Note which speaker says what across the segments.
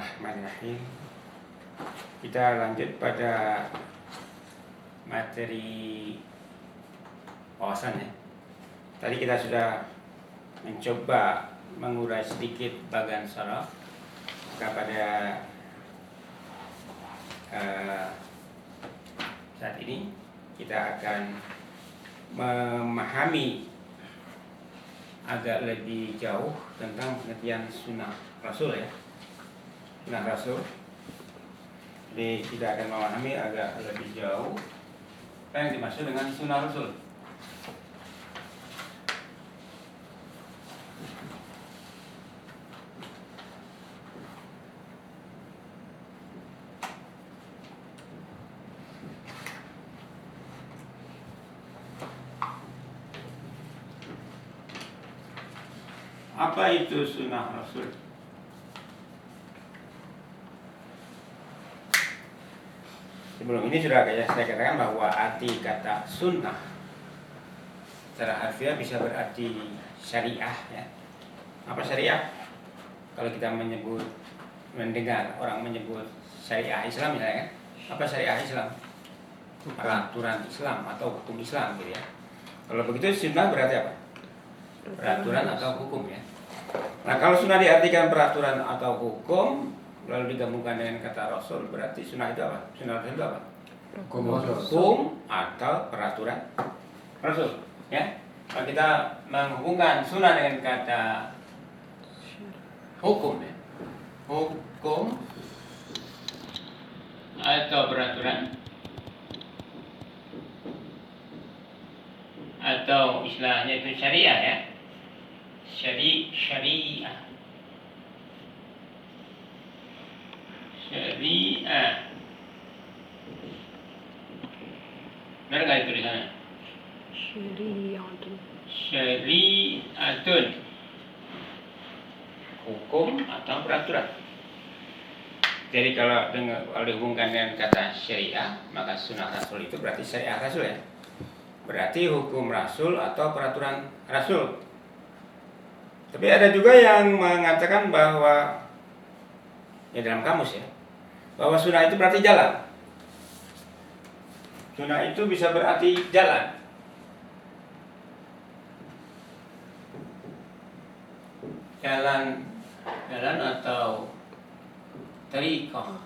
Speaker 1: Bismillahirrahmanirrahim. Kita lanjut pada materi wawasan ya. Tadi kita sudah mencoba mengurai sedikit bagian sharaf kepada saat ini kita akan memahami agak lebih jauh tentang pengertian sunnah Rasul ya. Sunnah Rasul. Jadi kita akan memahami agak lebih jauh apa yang dimaksud dengan sunnah Rasul. Apa itu sunnah Rasul? Sebelum ini sudah saya katakan bahwa arti kata sunnah secara harfiah bisa berarti syariah ya. Apa syariah? Kalau kita mendengar orang menyebut syariah Islam misalnya kan? Apa syariah Islam? Peraturan Islam atau hukum Islam gitu ya. Kalau begitu sunnah berarti apa? Peraturan atau hukum ya. Nah kalau sunnah diartikan peraturan atau hukum lalu digabungkan dengan kata Rasul, berarti sunnah itu apa? Sunnah Rasul itu apa? Hukum atau peraturan Rasul ya. Kalau kita menghubungkan sunnah dengan kata hukum ya, hukum atau peraturan atau istilahnya itu syariah ya, syariah. Benar nggak itu di sana? Syariatun. Hukum atau peraturan. Jadi kalau dihubungkan dengan kata syariah, maka sunnah Rasul itu berarti syariah Rasul ya. Berarti hukum Rasul atau peraturan Rasul. Tapi ada juga yang mengatakan bahwa ya dalam kamus ya, bahwa sunnah itu berarti jalan. Sunnah itu bisa berarti jalan. Jalan atau tariqah.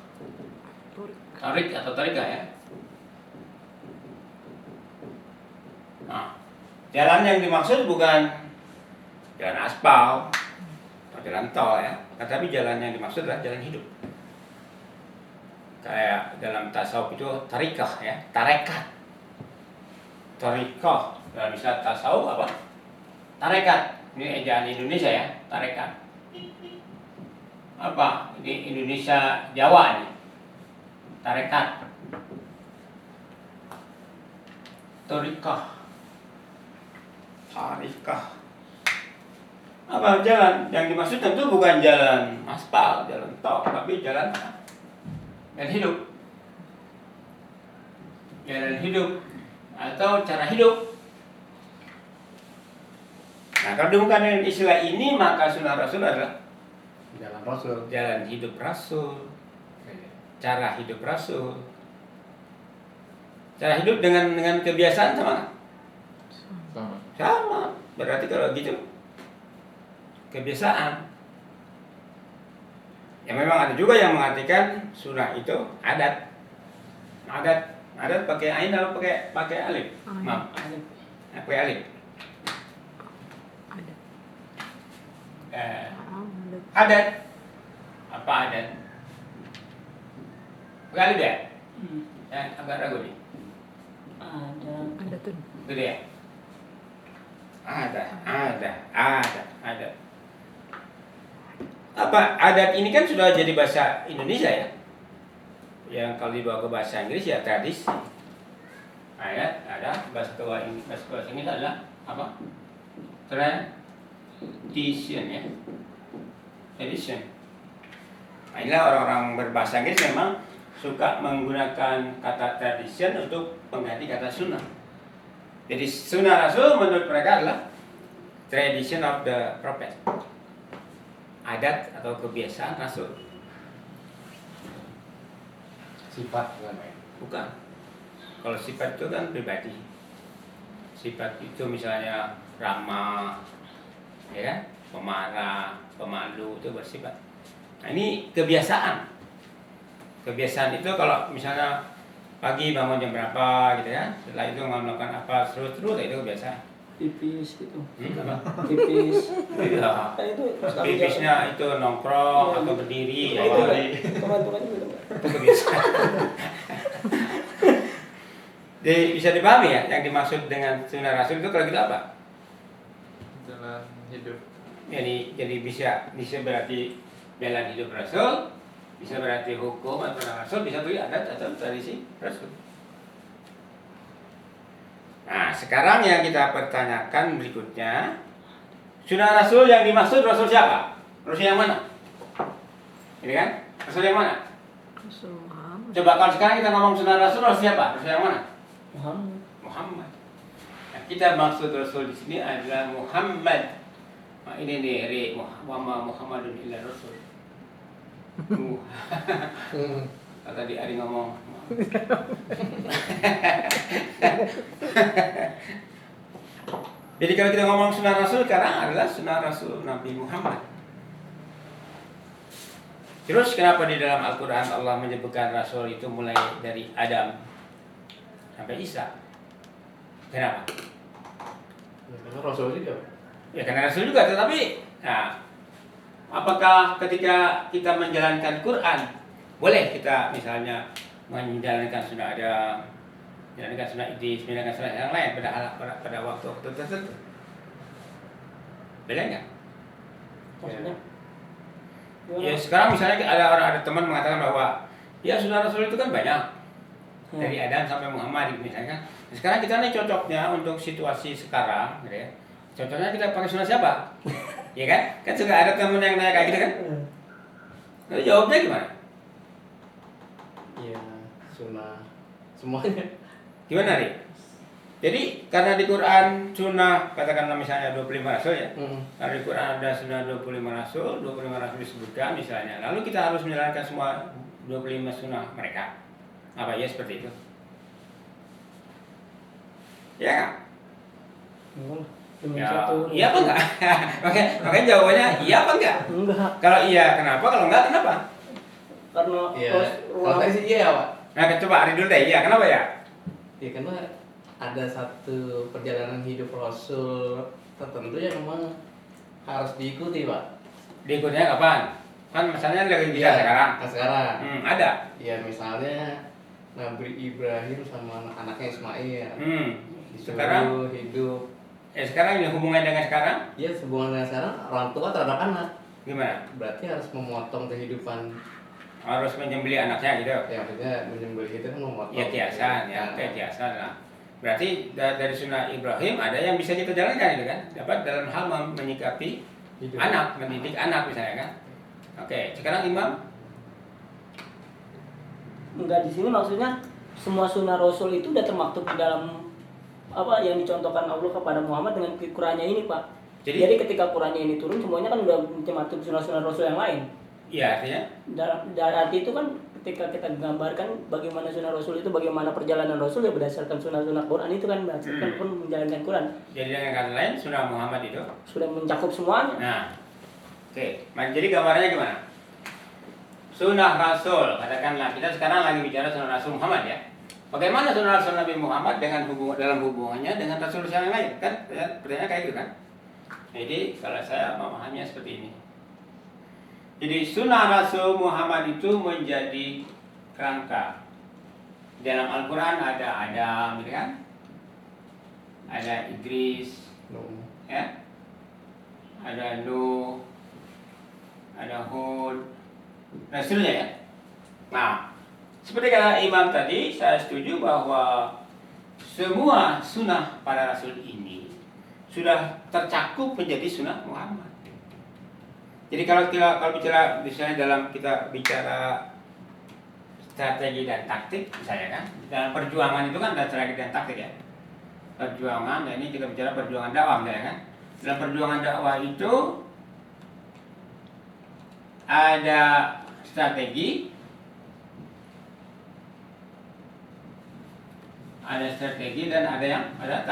Speaker 1: Tarik atau tariqah ya. Nah, jalan yang dimaksud bukan jalan aspal atau jalan tol ya, tetapi jalan yang dimaksud adalah jalan hidup. Kayak dalam tasawuf itu tariqah ya, tarekat. Tariqah dalam istilah tasawuf apa? Tarekat. Ini ejaan Indonesia ya, tarekat. Apa? Ini Indonesia Jawa nih. Tarekat. Tariqah. Tarikah. Apa jalan? Yang dimaksud tentu bukan jalan aspal, jalan tol, tapi jalan hidup. Jalan hidup atau cara hidup. Nah, kalau dihubungkan dengan istilah ini, maka sunnah Rasul adalah
Speaker 2: jalan Rasul,
Speaker 1: jalan hidup Rasul, cara hidup Rasul. Cara hidup dengan kebiasaan sama? Sama. Berarti kalau gitu kebiasaan. Ya memang ada juga yang mengartikan sunnah itu adat. Adat pakai ain atau pakai alif? Maaf, pakai alif. Adat. Apa adat? Pakai alif ya? Ya, agak ragu nih.
Speaker 3: Adatun.
Speaker 1: Itu dia. Ada. Apa adat ini kan sudah jadi bahasa Indonesia ya. Yang kalau dibawa ke bahasa Inggris ya tradisi. Adat ada bahasa Inggris adalah apa? Tradition ya. Tradition. Nah, inilah orang-orang berbahasa Inggris memang suka menggunakan kata tradition untuk mengganti kata sunnah. Jadi sunnah Rasul menurut mereka adalah tradition of the prophet. Adat atau kebiasaan Rasul.
Speaker 2: Sifat bukan?
Speaker 1: Bukan. Kalau sifat itu kan pribadi. Sifat itu misalnya ramah, ya kan? Pemarah, pemalu, itu bersifat. Nah, ini kebiasaan. Kebiasaan itu kalau misalnya pagi bangun jam berapa gitu ya, setelah itu melakukan apa terus itu kebiasaan.
Speaker 3: Pipis gitu.
Speaker 1: Apa?
Speaker 3: Pipis.
Speaker 1: Iya.
Speaker 3: Kan itu
Speaker 1: Pipisnya itu nongkrong atau berdiri,
Speaker 3: itu teman-teman itu.
Speaker 1: itu kebiasaan. Bisa dipahami ya yang dimaksud dengan sunnah Rasul itu kalau gitu apa?
Speaker 2: Jalan hidup.
Speaker 1: Jadi bisa berarti jalan hidup Rasul, bisa berarti hukum atau Rasul, bisa berarti adat atau tradisi Rasul. Nah, sekarang yang kita pertanyakan berikutnya, sunnah Rasul yang dimaksud Rasul siapa? Rasul yang mana? Ini kan? Rasul yang mana?
Speaker 4: Rasul Muhammad.
Speaker 1: Coba kalau sekarang kita ngomong sunnah Rasul siapa? Rasul yang mana?
Speaker 3: Muhammad.
Speaker 1: Nah, kita maksud Rasul di sini adalah Muhammad. Nah, ini nih, Muhammadun illa Rasul. Tadi Ari ngomong. Jadi kalau kita ngomong sunnah Rasul sekarang adalah sunnah Rasul Nabi Muhammad. Terus kenapa di dalam Al-Quran Allah menyebutkan Rasul itu mulai dari Adam sampai Isa? Kenapa?
Speaker 2: Ya, karena Rasul juga.
Speaker 1: Ya karena Rasul juga, tetapi nah, apakah ketika kita menjalankan Quran boleh kita misalnya menjalankan sunnah Adam, menjalankan sunnah Idris, menjalankan sunnah yang lain pada waktu tertentu? Boleh nggak?
Speaker 3: Maksudnya?
Speaker 1: Ya sekarang misalnya ada teman mengatakan bahwa ya sunnah Rasul itu kan banyak dari Adam sampai Muhammad misalnya. Sekarang kita nih cocoknya untuk situasi sekarang, gitu ya. Contohnya kita pakai sunnah siapa? Ya kan? Kan suka ada teman yang nanya kayak gitu kan? Lalu jawabnya gimana?
Speaker 2: Iya, sunnah semuanya.
Speaker 1: Gimana nih? Jadi karena di Quran sunnah katakanlah misalnya 25 rasul ya. Karena di Quran ada sunnah 25 rasul disebutkan misalnya. Lalu kita harus menjalankan semua 25 sunnah mereka. Apa ya seperti itu? Ya. Ya, iya apa enggak? Makanya jawabannya iya apa enggak?
Speaker 3: Enggak.
Speaker 1: Kalau iya kenapa? Kalau enggak kenapa?
Speaker 3: Karena
Speaker 2: Iya. Kalau saya sih iya, Pak.
Speaker 1: Nah, coba Ari dulu deh. Iya, kenapa ya?
Speaker 2: Ya karena ada satu perjalanan hidup Rasul tertentu yang memang harus diikuti, Pak.
Speaker 1: Diikutnya kapan? Kan misalnya lagi bisa
Speaker 2: Iya,
Speaker 1: sekarang.
Speaker 2: Sekarang.
Speaker 1: Ada.
Speaker 2: Ya misalnya Nabi Ibrahim sama anaknya Ismail disuruh
Speaker 1: Sekarang?
Speaker 2: hidup.
Speaker 1: Sekarang ini hubungannya dengan sekarang
Speaker 2: Ya hubungannya sekarang orang tua terhadap anak.
Speaker 1: gimana?
Speaker 2: Berarti harus memotong kehidupan.
Speaker 1: Harus menyembelih anaknya gitu.
Speaker 2: Ya maksudnya menyembelih itu kan memotong.
Speaker 1: Ya kiasan ya, kayak kiasan lah. Berarti dari sunnah Ibrahim ada yang bisa kita jalankan gitu kan? Dapat dalam hal menyikapi
Speaker 2: Hidup.
Speaker 1: anak, mendidik anak misalnya kan? Oke, sekarang Imam.
Speaker 3: enggak, di sini maksudnya semua sunnah Rasul itu udah termaktub di dalam apa yang dicontohkan Allah kepada Muhammad dengan Qurannya ini, Pak. Jadi ketika Qurannya ini turun semuanya kan udah termaktub sunnah-sunnah Rasul yang lain.
Speaker 1: Iya artinya.
Speaker 3: Dalam arti itu kan ketika kita gambarkan bagaimana sunnah Rasul itu, bagaimana perjalanan Rasul ya berdasarkan sunnah-sunnah Quran itu kan berdasarkan pun menjalankan Quran.
Speaker 1: Jadi dengan kata lain sunnah Muhammad itu
Speaker 3: Sudah mencakup semuanya.
Speaker 1: nah, oke. Jadi gambarannya gimana? Sunnah Rasul, katakanlah kita sekarang lagi bicara sunnah Rasul Muhammad ya. Bagaimana sunnah Rasul Nabi Muhammad dengan dalam hubungannya dengan Rasul yang lain? Kan pertanyaan kayak gitu kan? Jadi kalau saya memahaminya seperti ini. Jadi sunnah Rasul Muhammad itu menjadi kerangka. Dalam Al-Quran ada Adam, gitu kan? Ada Idris, ya, ada Nuh, ada Hud, dan seterusnya ya. Nah, seperti kata Imam tadi, saya setuju bahwa semua sunnah para Rasul ini sudah tercakup menjadi sunnah Muhammad. Jadi kalau bicara misalnya dalam kita bicara strategi dan taktik misalnya kan, dalam perjuangan itu kan ada strategi dan taktik ya. Perjuangan, dan ini kita bicara perjuangan dakwah misalnya kan. Dalam perjuangan dakwah itu ada strategi, ada strategi dan ada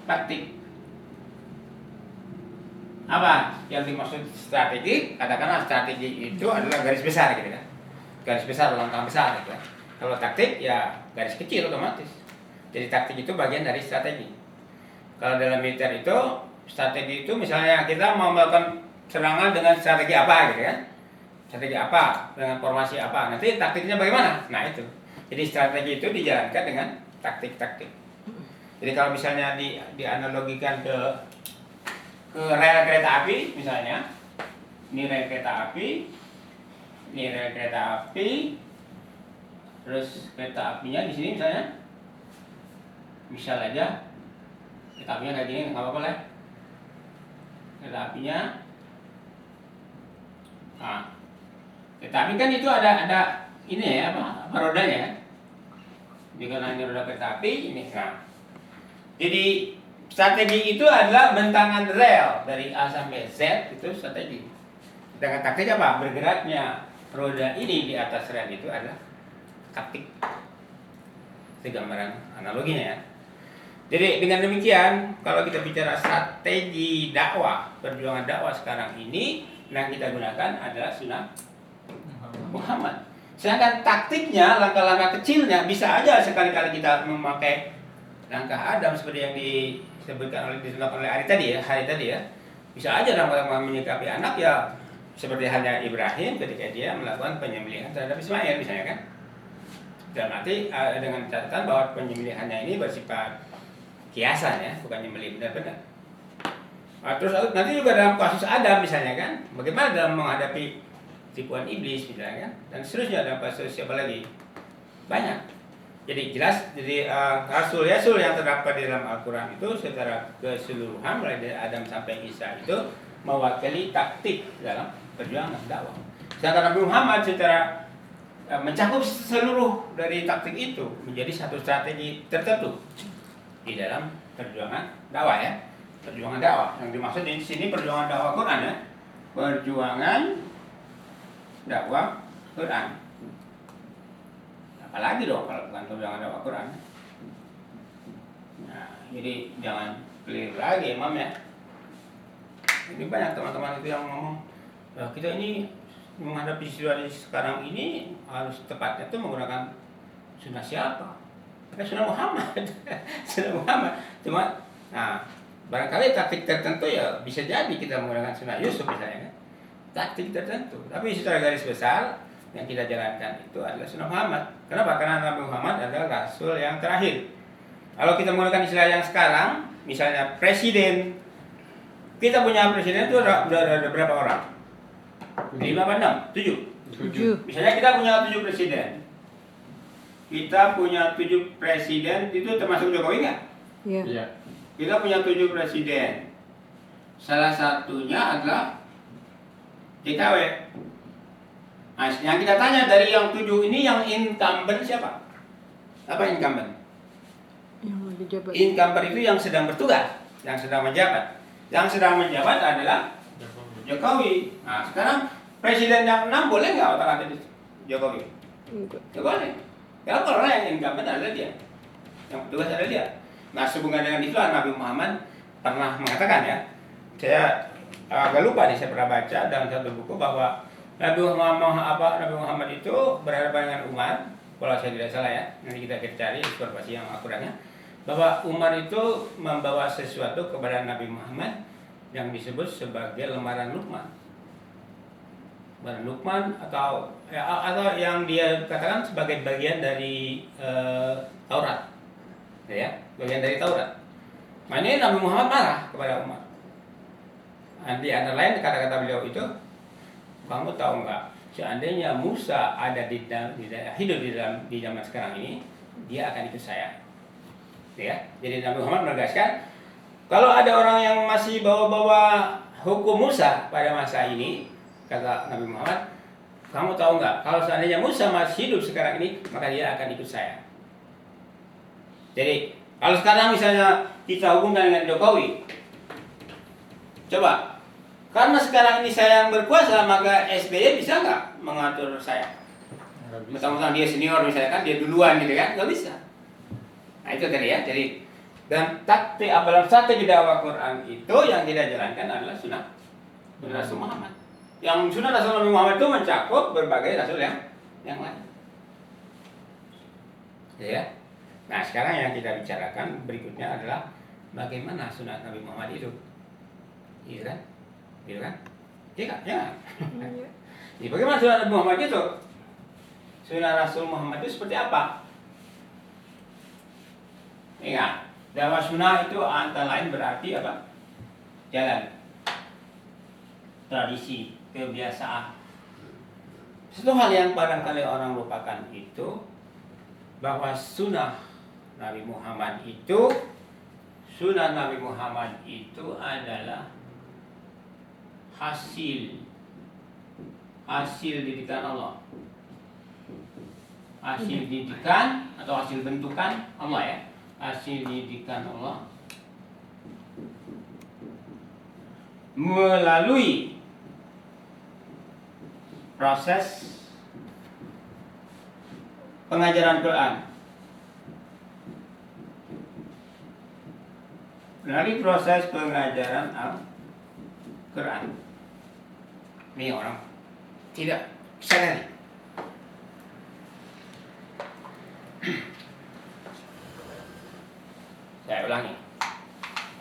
Speaker 1: taktik. Apa yang dimaksud strategi? Katakanlah strategi itu adalah garis besar gitu kan. Garis besar, langkah besar gitu kan. Kalau taktik ya garis kecil otomatis. Jadi taktik itu bagian dari strategi. Kalau dalam militer itu strategi itu misalnya kita mau melakukan serangan dengan strategi apa gitu kan. Strategi apa, dengan formasi apa. Nanti taktiknya bagaimana? Nah itu. Jadi strategi itu dijalankan dengan taktik-taktik. Jadi kalau misalnya dianalogikan ke rel kereta api misalnya, ini rel kereta api, ini rel kereta api, terus kereta apinya di sini misalnya, misal aja kereta apinya kayak gini, nggak apa-apa lah. Kereta apinya, nah, kereta api kan itu ada ini ya apa rodanya. Jika ini roda kereta api ini, nah, jadi strategi itu adalah bentangan rel dari A sampai Z itu strategi. Dengan taktik apa? Bergeraknya roda ini di atas rel itu adalah taktik. Itu gambaran analoginya ya. Jadi dengan demikian kalau kita bicara strategi dakwah, perjuangan dakwah sekarang ini yang kita gunakan adalah sunnah Muhammad. Sedangkan taktiknya, langkah-langkah kecilnya bisa aja sekali-kali kita memakai langkah Adam seperti yang disebutkan oleh Hari tadi ya. Bisa aja dalam menyikapi anak ya seperti halnya Ibrahim ketika dia melakukan penyembelihan terhadap Ismail misalnya kan. Dan nanti dengan catatan bahwa penyembelihannya ini bersifat kiasan ya, bukan nyembelih benar-benar. Nah, terus nanti juga dalam kasus Adam misalnya kan, bagaimana dalam menghadapi tipuan iblis misalnya kan, dan seterusnya dalam kasus siapa lagi banyak. Jadi jelas, jadi rasul yang terdapat di dalam Al-Quran itu secara keseluruhan mulai dari Adam sampai Isa itu mewakili taktik dalam perjuangan dakwah. Sedangkan Nabi Muhammad secara mencakup seluruh dari taktik itu menjadi satu strategi tertentu di dalam perjuangan dakwah ya. Perjuangan dakwah yang dimaksud di sini perjuangan dakwah Quran ya. Perjuangan dakwah Quran. Apalagi dong kalau bukan perjuangan dakwah Quran. Nah, jadi jangan keliru lagi Imam ya. Ini banyak teman-teman itu yang ngomong, kita ini menghadapi situasi sekarang ini harus tepatnya itu menggunakan sunnah siapa? Sunnah Muhammad. Sunnah Muhammad. Cuma, nah barangkali taktik tertentu ya bisa jadi kita menggunakan sunnah Yusuf misalnya kan. Taktik tertentu. Tapi secara garis besar yang kita jalankan itu adalah sunnah Muhammad. Kenapa? Karena Nabi Muhammad adalah rasul yang terakhir. Kalau kita menggunakan istilah yang sekarang, misalnya presiden, kita punya presiden itu ada berapa orang? 5 apa 6? 7. Misalnya kita punya 7 presiden. Kita punya 7 presiden itu termasuk Jokowi nggak?
Speaker 4: Iya.
Speaker 1: Kita punya 7 presiden. Salah satunya adalah JKW. Nah, yang kita tanya dari yang 7 ini yang incumbent siapa? Apa incumbent?
Speaker 4: Yang lagi jabat.
Speaker 1: Incumbent itu yang sedang bertugas, yang sedang menjabat. Yang sedang menjabat adalah Jokowi. Nah, sekarang presiden yang 6 boleh nggak otak-atik Jokowi?
Speaker 4: Enggak.
Speaker 1: Nggak boleh. Karena yang incumbent adalah dia, yang bertugas adalah dia. Nah, sehubungan dengan itu Nabi Muhammad pernah mengatakan ya, saya agak lupa nih, saya pernah baca dalam satu buku bahwa Nabi Muhammad itu berhadapan dengan Umar, kalau saya tidak salah ya, nanti kita cari informasi yang akuratnya, bahwa Umar itu membawa sesuatu kepada Nabi Muhammad yang disebut sebagai lembaran Luqman. Lembaran Luqman atau yang dia katakan sebagai bagian dari Taurat. Ya, bagian dari Taurat. Nah, ini Nabi Muhammad marah kepada Umar. Nanti antara lain kata-kata beliau itu, kamu tahu nggak? Seandainya Musa ada hidup di zaman sekarang ini, dia akan ikut saya. Ya, jadi Nabi Muhammad menegaskan, kalau ada orang yang masih bawa-bawa hukum Musa pada masa ini, kata Nabi Muhammad, kamu tahu nggak? Kalau seandainya Musa masih hidup sekarang ini, maka dia akan ikut saya. Jadi kalau sekarang misalnya kita hubungkan dengan Jokowi, coba, karena sekarang ini saya yang berkuasa, maka SBY bisa nggak mengatur saya? Mentang-mentang dia senior misalnya kan, dia duluan gitu kan, nggak bisa. Nah itu tadi ya. Jadi dan dalam strategi dakwah Quran itu yang tidak jalankan adalah sunnah Rasul Muhammad. Yang sunnah Rasul Muhammad itu mencakup berbagai rasul yang lain. Ya. Nah sekarang yang kita bicarakan berikutnya adalah bagaimana sunnah Nabi Muhammad itu, gitu kan? Gitu kan? Iya, ya. Jadi bagaimana sunnah Nabi Muhammad itu? Sunnah Rasul Muhammad itu seperti apa? Ingat, dakwah sunnah itu antara lain berarti apa? Jalan, tradisi, kebiasaan. Satu hal yang barangkali orang lupakan itu bahwa sunnah Nabi Muhammad itu adalah hasil didikan Allah, hasil didikan atau hasil bentukan Allah ya, hasil didikan Allah melalui proses pengajaran Quran. Melalui proses pengajaran Al-Quran. Ini orang tidak sadari. Saya ulangi.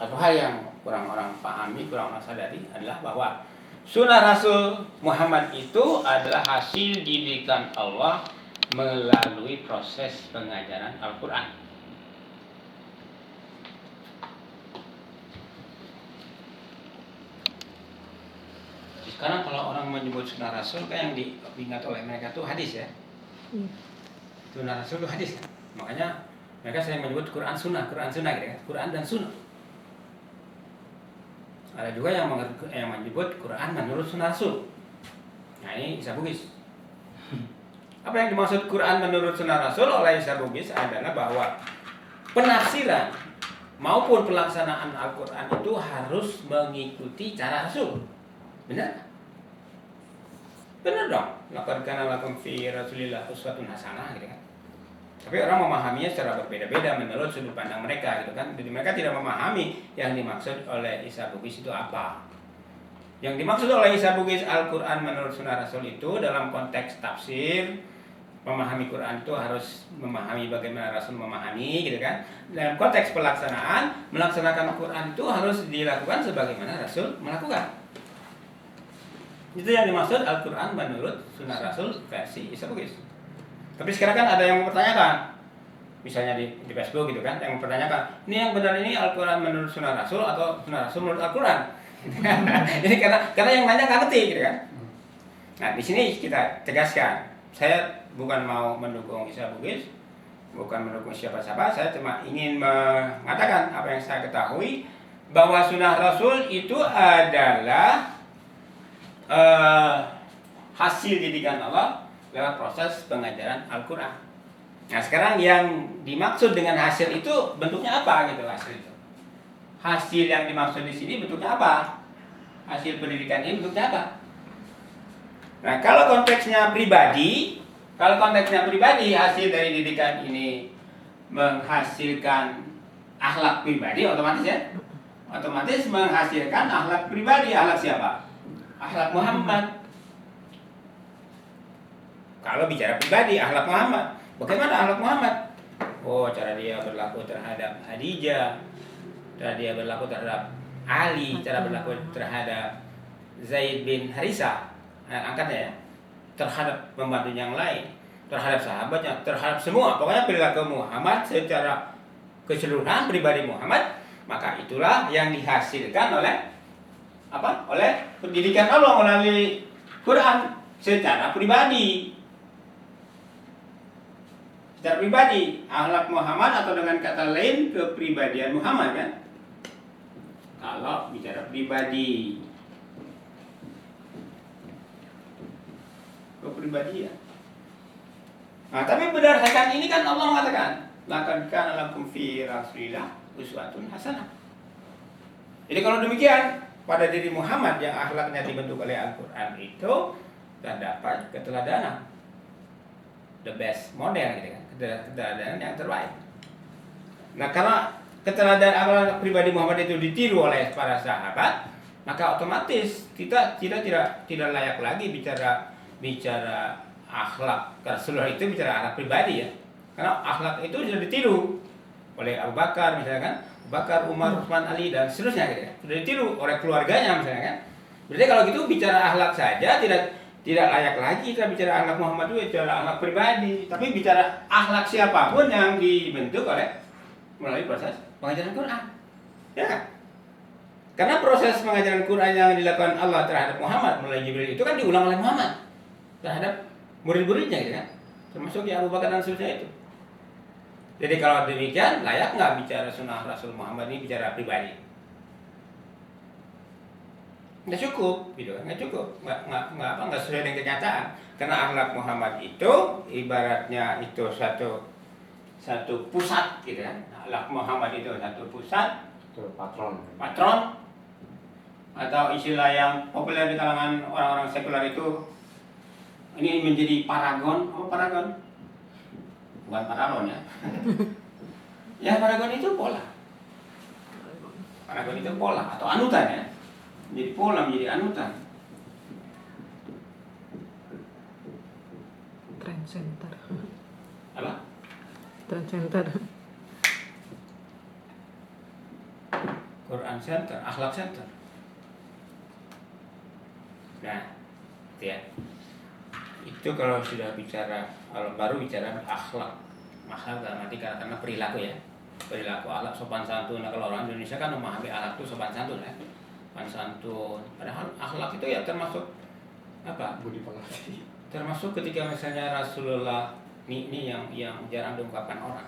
Speaker 1: Satu hal yang kurang orang pahami, kurang orang sadari adalah bahwa sunnah Rasul Muhammad itu adalah hasil didikan Allah melalui proses pengajaran Al-Quran. Sekarang kalau orang menyebut sunnah Rasul, kan yang diingat oleh mereka itu hadis ya. Sunnah Rasul itu hadis. Makanya mereka sering menyebut Quran sunnah gitu ya. Quran dan sunnah. Ada juga yang menyebut Quran menurut sunnah Rasul. Nah ini Isa Bugis. Apa yang dimaksud Quran menurut sunnah Rasul oleh Isa Bugis adalah bahwa penafsiran maupun pelaksanaan Al-Quran itu harus mengikuti cara Rasul. Benar? Benar dong. Laqad kana lakum fi Rasulillah uswatun hasanah gitu kan. Tapi orang memahaminya secara berbeda-beda menurut sudut pandang mereka gitu kan. Jadi mereka tidak memahami yang dimaksud oleh Isa Bugis itu apa. Yang dimaksud oleh Isa Bugis Al-Quran menurut sunnah Rasul itu dalam konteks tafsir, memahami Quran itu harus memahami bagaimana Rasul memahami gitu kan. Dalam konteks pelaksanaan, melaksanakan Al-Quran itu harus dilakukan sebagaimana Rasul melakukan. Itu yang dimaksud Al-Quran menurut sunnah Rasul versi Isa Bugis. Tapi sekarang kan ada yang mempertanyakan, misalnya di Facebook gitu kan, yang mempertanyakan, ini yang benar ini Al-Quran menurut sunnah Rasul atau sunnah Rasul menurut Al-Quran? Jadi karena yang nanya nggak ngerti gitu kan. Nah di sini kita tegaskan, saya bukan mau mendukung Isa Bugis, bukan mendukung siapa-siapa, saya cuma ingin mengatakan apa yang saya ketahui, bahwa sunnah Rasul itu adalah hasil didikan Allah lewat proses pengajaran Al-Quran. Nah sekarang yang dimaksud dengan hasil itu bentuknya apa gitu hasil itu? Hasil yang dimaksud di sini bentuknya apa? Hasil pendidikan ini bentuknya apa? Nah kalau konteksnya pribadi hasil dari didikan ini menghasilkan akhlak pribadi otomatis menghasilkan akhlak pribadi. Akhlak siapa? Akhlak Muhammad. Kalau bicara pribadi, akhlak Muhammad. Bagaimana akhlak Muhammad? Oh, cara dia berlaku terhadap Khadijah, cara dia berlaku terhadap Ali, cara berlaku terhadap Zaid bin Harisah, angkatnya ya, terhadap pembantu yang lain, terhadap sahabatnya, terhadap semua. Pokoknya perilaku Muhammad secara keseluruhan pribadi Muhammad, maka itulah yang dihasilkan oleh apa? Oleh pendidikan Allah melalui Quran secara pribadi. Secara pribadi, akhlak Muhammad atau dengan kata lain kepribadian Muhammad kan? Kalau bicara pribadi, kepribadian. Nah, tapi berdasarkan ini kan Allah mengatakan, laqad kana lakum fi Rasulillah uswatun hasanah. Jadi kalau demikian, pada diri Muhammad yang akhlaknya dibentuk oleh Al-Quran itu terdapat keteladanan, the best model gitu kan, keteladanan yang terbaik. Nah, karena keteladanan akhlak pribadi Muhammad itu ditiru oleh para sahabat, maka otomatis kita tidak layak lagi bicara akhlak Rasulullah itu bicara akhlak pribadi ya. Karena akhlak itu sudah ditiru oleh Abu Bakar misalnya kan, Abu Bakar, Umar, Utsman, Ali dan seterusnya gitu ya. Sudah ditiru oleh keluarganya misalnya kan. Berarti kalau gitu bicara akhlak saja tidak layak lagi kita bicara akhlak Muhammad itu bicara akhlak pribadi, tapi bicara akhlak siapapun yang dibentuk melalui proses pengajaran Quran. Ya kan? Karena proses pengajaran Quran yang dilakukan Allah terhadap Muhammad melalui Jibril itu kan diulang oleh Muhammad terhadap murid-muridnya gitu kan. Termasuk ya Abu Bakar dan seterusnya itu. Jadi kalau demikian layak nggak bicara sunnah Rasul Muhammad ini bicara pribadi? Nggak cukup, gitu kan? Nggak sesuai dengan kenyataan. Karena akhlak Muhammad itu ibaratnya itu satu pusat, gitu kan? Akhlak Muhammad itu satu pusat, patron, atau istilah yang populer di kalangan orang-orang sekuler itu ini menjadi paragon. Apa paragon? Bukan paralon ya. Ya paragon itu pola. Paragon itu pola atau anutan ya. Menjadi pola, menjadi anutan.
Speaker 4: Trend center.
Speaker 1: Apa?
Speaker 4: Trend center.
Speaker 1: Quran center, akhlak center. Nah, itu ya. Itu kalau sudah baru bicara akhlak. Akhlak dalam arti karena perilaku ya. Perilaku akhlak sopan santun. Nah, kalau orang Indonesia kan memahami akhlak itu sopan santun ya. Sopan santun. Padahal akhlak itu ya termasuk apa?
Speaker 2: Budi pekerti.
Speaker 1: Termasuk ketika misalnya Rasulullah ini yang jarang diungkapkan orang.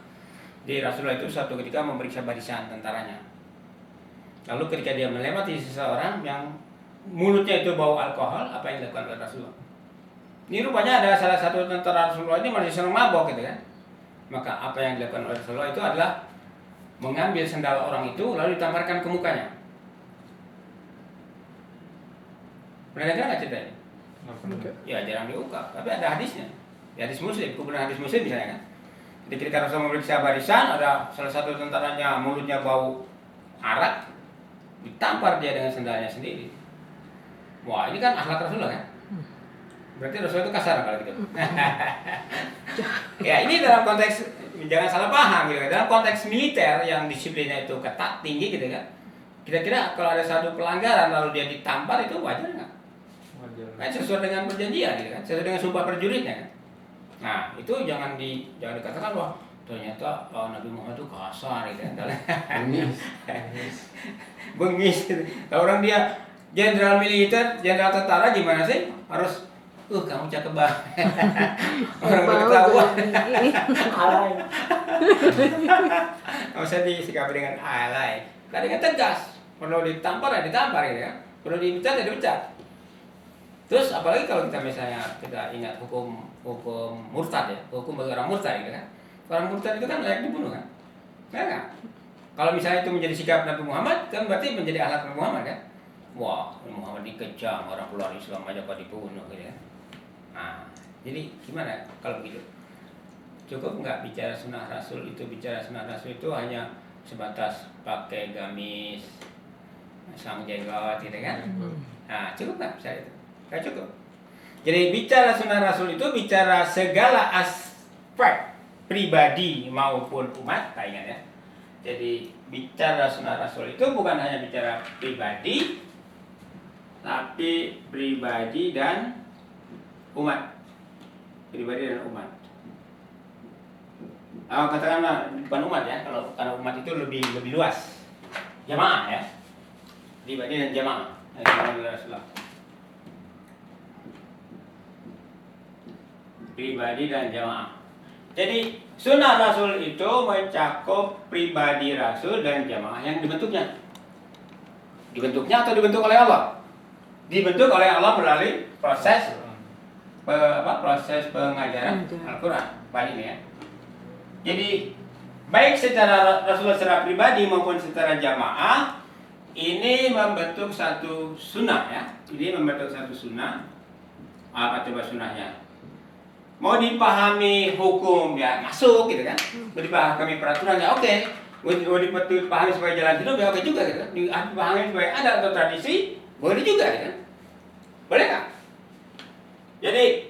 Speaker 1: Jadi Rasulullah itu suatu ketika memeriksa barisan tentaranya. Lalu ketika dia melewati seseorang yang mulutnya itu bau alkohol, apa yang dilakukan oleh Rasulullah? Ini rupanya ada salah satu tentara Rasulullah ini masih senang mabok gitu kan. Maka apa yang dilakukan oleh Rasulullah itu adalah mengambil sendal orang itu lalu ditamparkan ke mukanya. Pernah dengar nggak cerita ini? Ya jarang diungkap, tapi ada hadisnya. Di hadis Muslim, kebenaran hadis Muslim misalnya kan. Jadi ketika Rasul memeriksa barisan, ada salah satu tentaranya mulutnya bau arak, ditampar dia dengan sendalnya sendiri. Wah ini kan akhlak Rasulullah kan? Berarti Rasulullah itu kasar kalau gitu. Ya ini dalam konteks, jangan salah paham gitu kan. Dalam konteks militer yang disiplinnya itu ketat, tinggi gitu kan. Kira-kira kalau ada satu pelanggaran lalu dia ditampar itu wajar nggak? Kan sesuai dengan perjanjian gitu kan, sesuai dengan sumpah prajuritnya kan. Nah itu jangan dikatakan wah ternyata Nabi Muhammad itu kasar gitu kan. Bengis. Kalau orang dia jenderal militer, jenderal tentara gimana sih? Harus kamu cakep banget. Orang berketahuan.
Speaker 3: Alay.
Speaker 1: Nggak usah disikapi dengan alay. Nah, dengan tegas. Perlu ditampar ya ditampar gitu kan. Perlu dipecat ya dipecat. Terus apalagi kalau kita ingat hukum murtad ya, hukum bagi orang murtad gitu kan. Orang murtad itu kan layak dibunuh kan? Enggak. Kalau misalnya itu menjadi sikap Nabi Muhammad, kan berarti menjadi akhlak Nabi Muhammad kan? Wah, Muhammad dikejam, orang keluar Islam aja kok dibunuh gitu kan. Nah, jadi gimana kalau begitu? Cukup nggak bicara sunnah Rasul itu hanya sebatas pakai gamis, sang jenggot gitu kan? Nah, cukup nggak bisa itu? Nggak cukup. Jadi bicara sunnah Rasul itu bicara segala aspek pribadi maupun umat, ingat ya. Jadi bicara sunnah Rasul itu bukan hanya bicara pribadi, tapi pribadi dan umat. Pribadi dan umat. Katakanlah bukan umat ya, karena umat itu lebih luas. Jamaah ya. Pribadi dan jamaah. Rasulullah. Pribadi dan jamaah. Jadi sunnah Rasul itu mencakup pribadi Rasul dan jamaah yang dibentuknya. Dibentuknya atau dibentuk oleh Allah? Dibentuk oleh Allah melalui proses pengajaran Al-Quran. Baik ini ya. Jadi baik secara Rasulullah secara pribadi maupun secara jamaah ini membentuk satu sunnah ya. Ini membentuk satu sunnah. Apa coba sunnahnya? Mau dipahami hukum ya masuk gitu kan, mau dipahami peraturan ya oke. Mau dipahami sebagai jalan hidup ya oke juga gitu. Dipahami sebagai adat atau tradisi boleh juga gitu. Boleh nggak? Jadi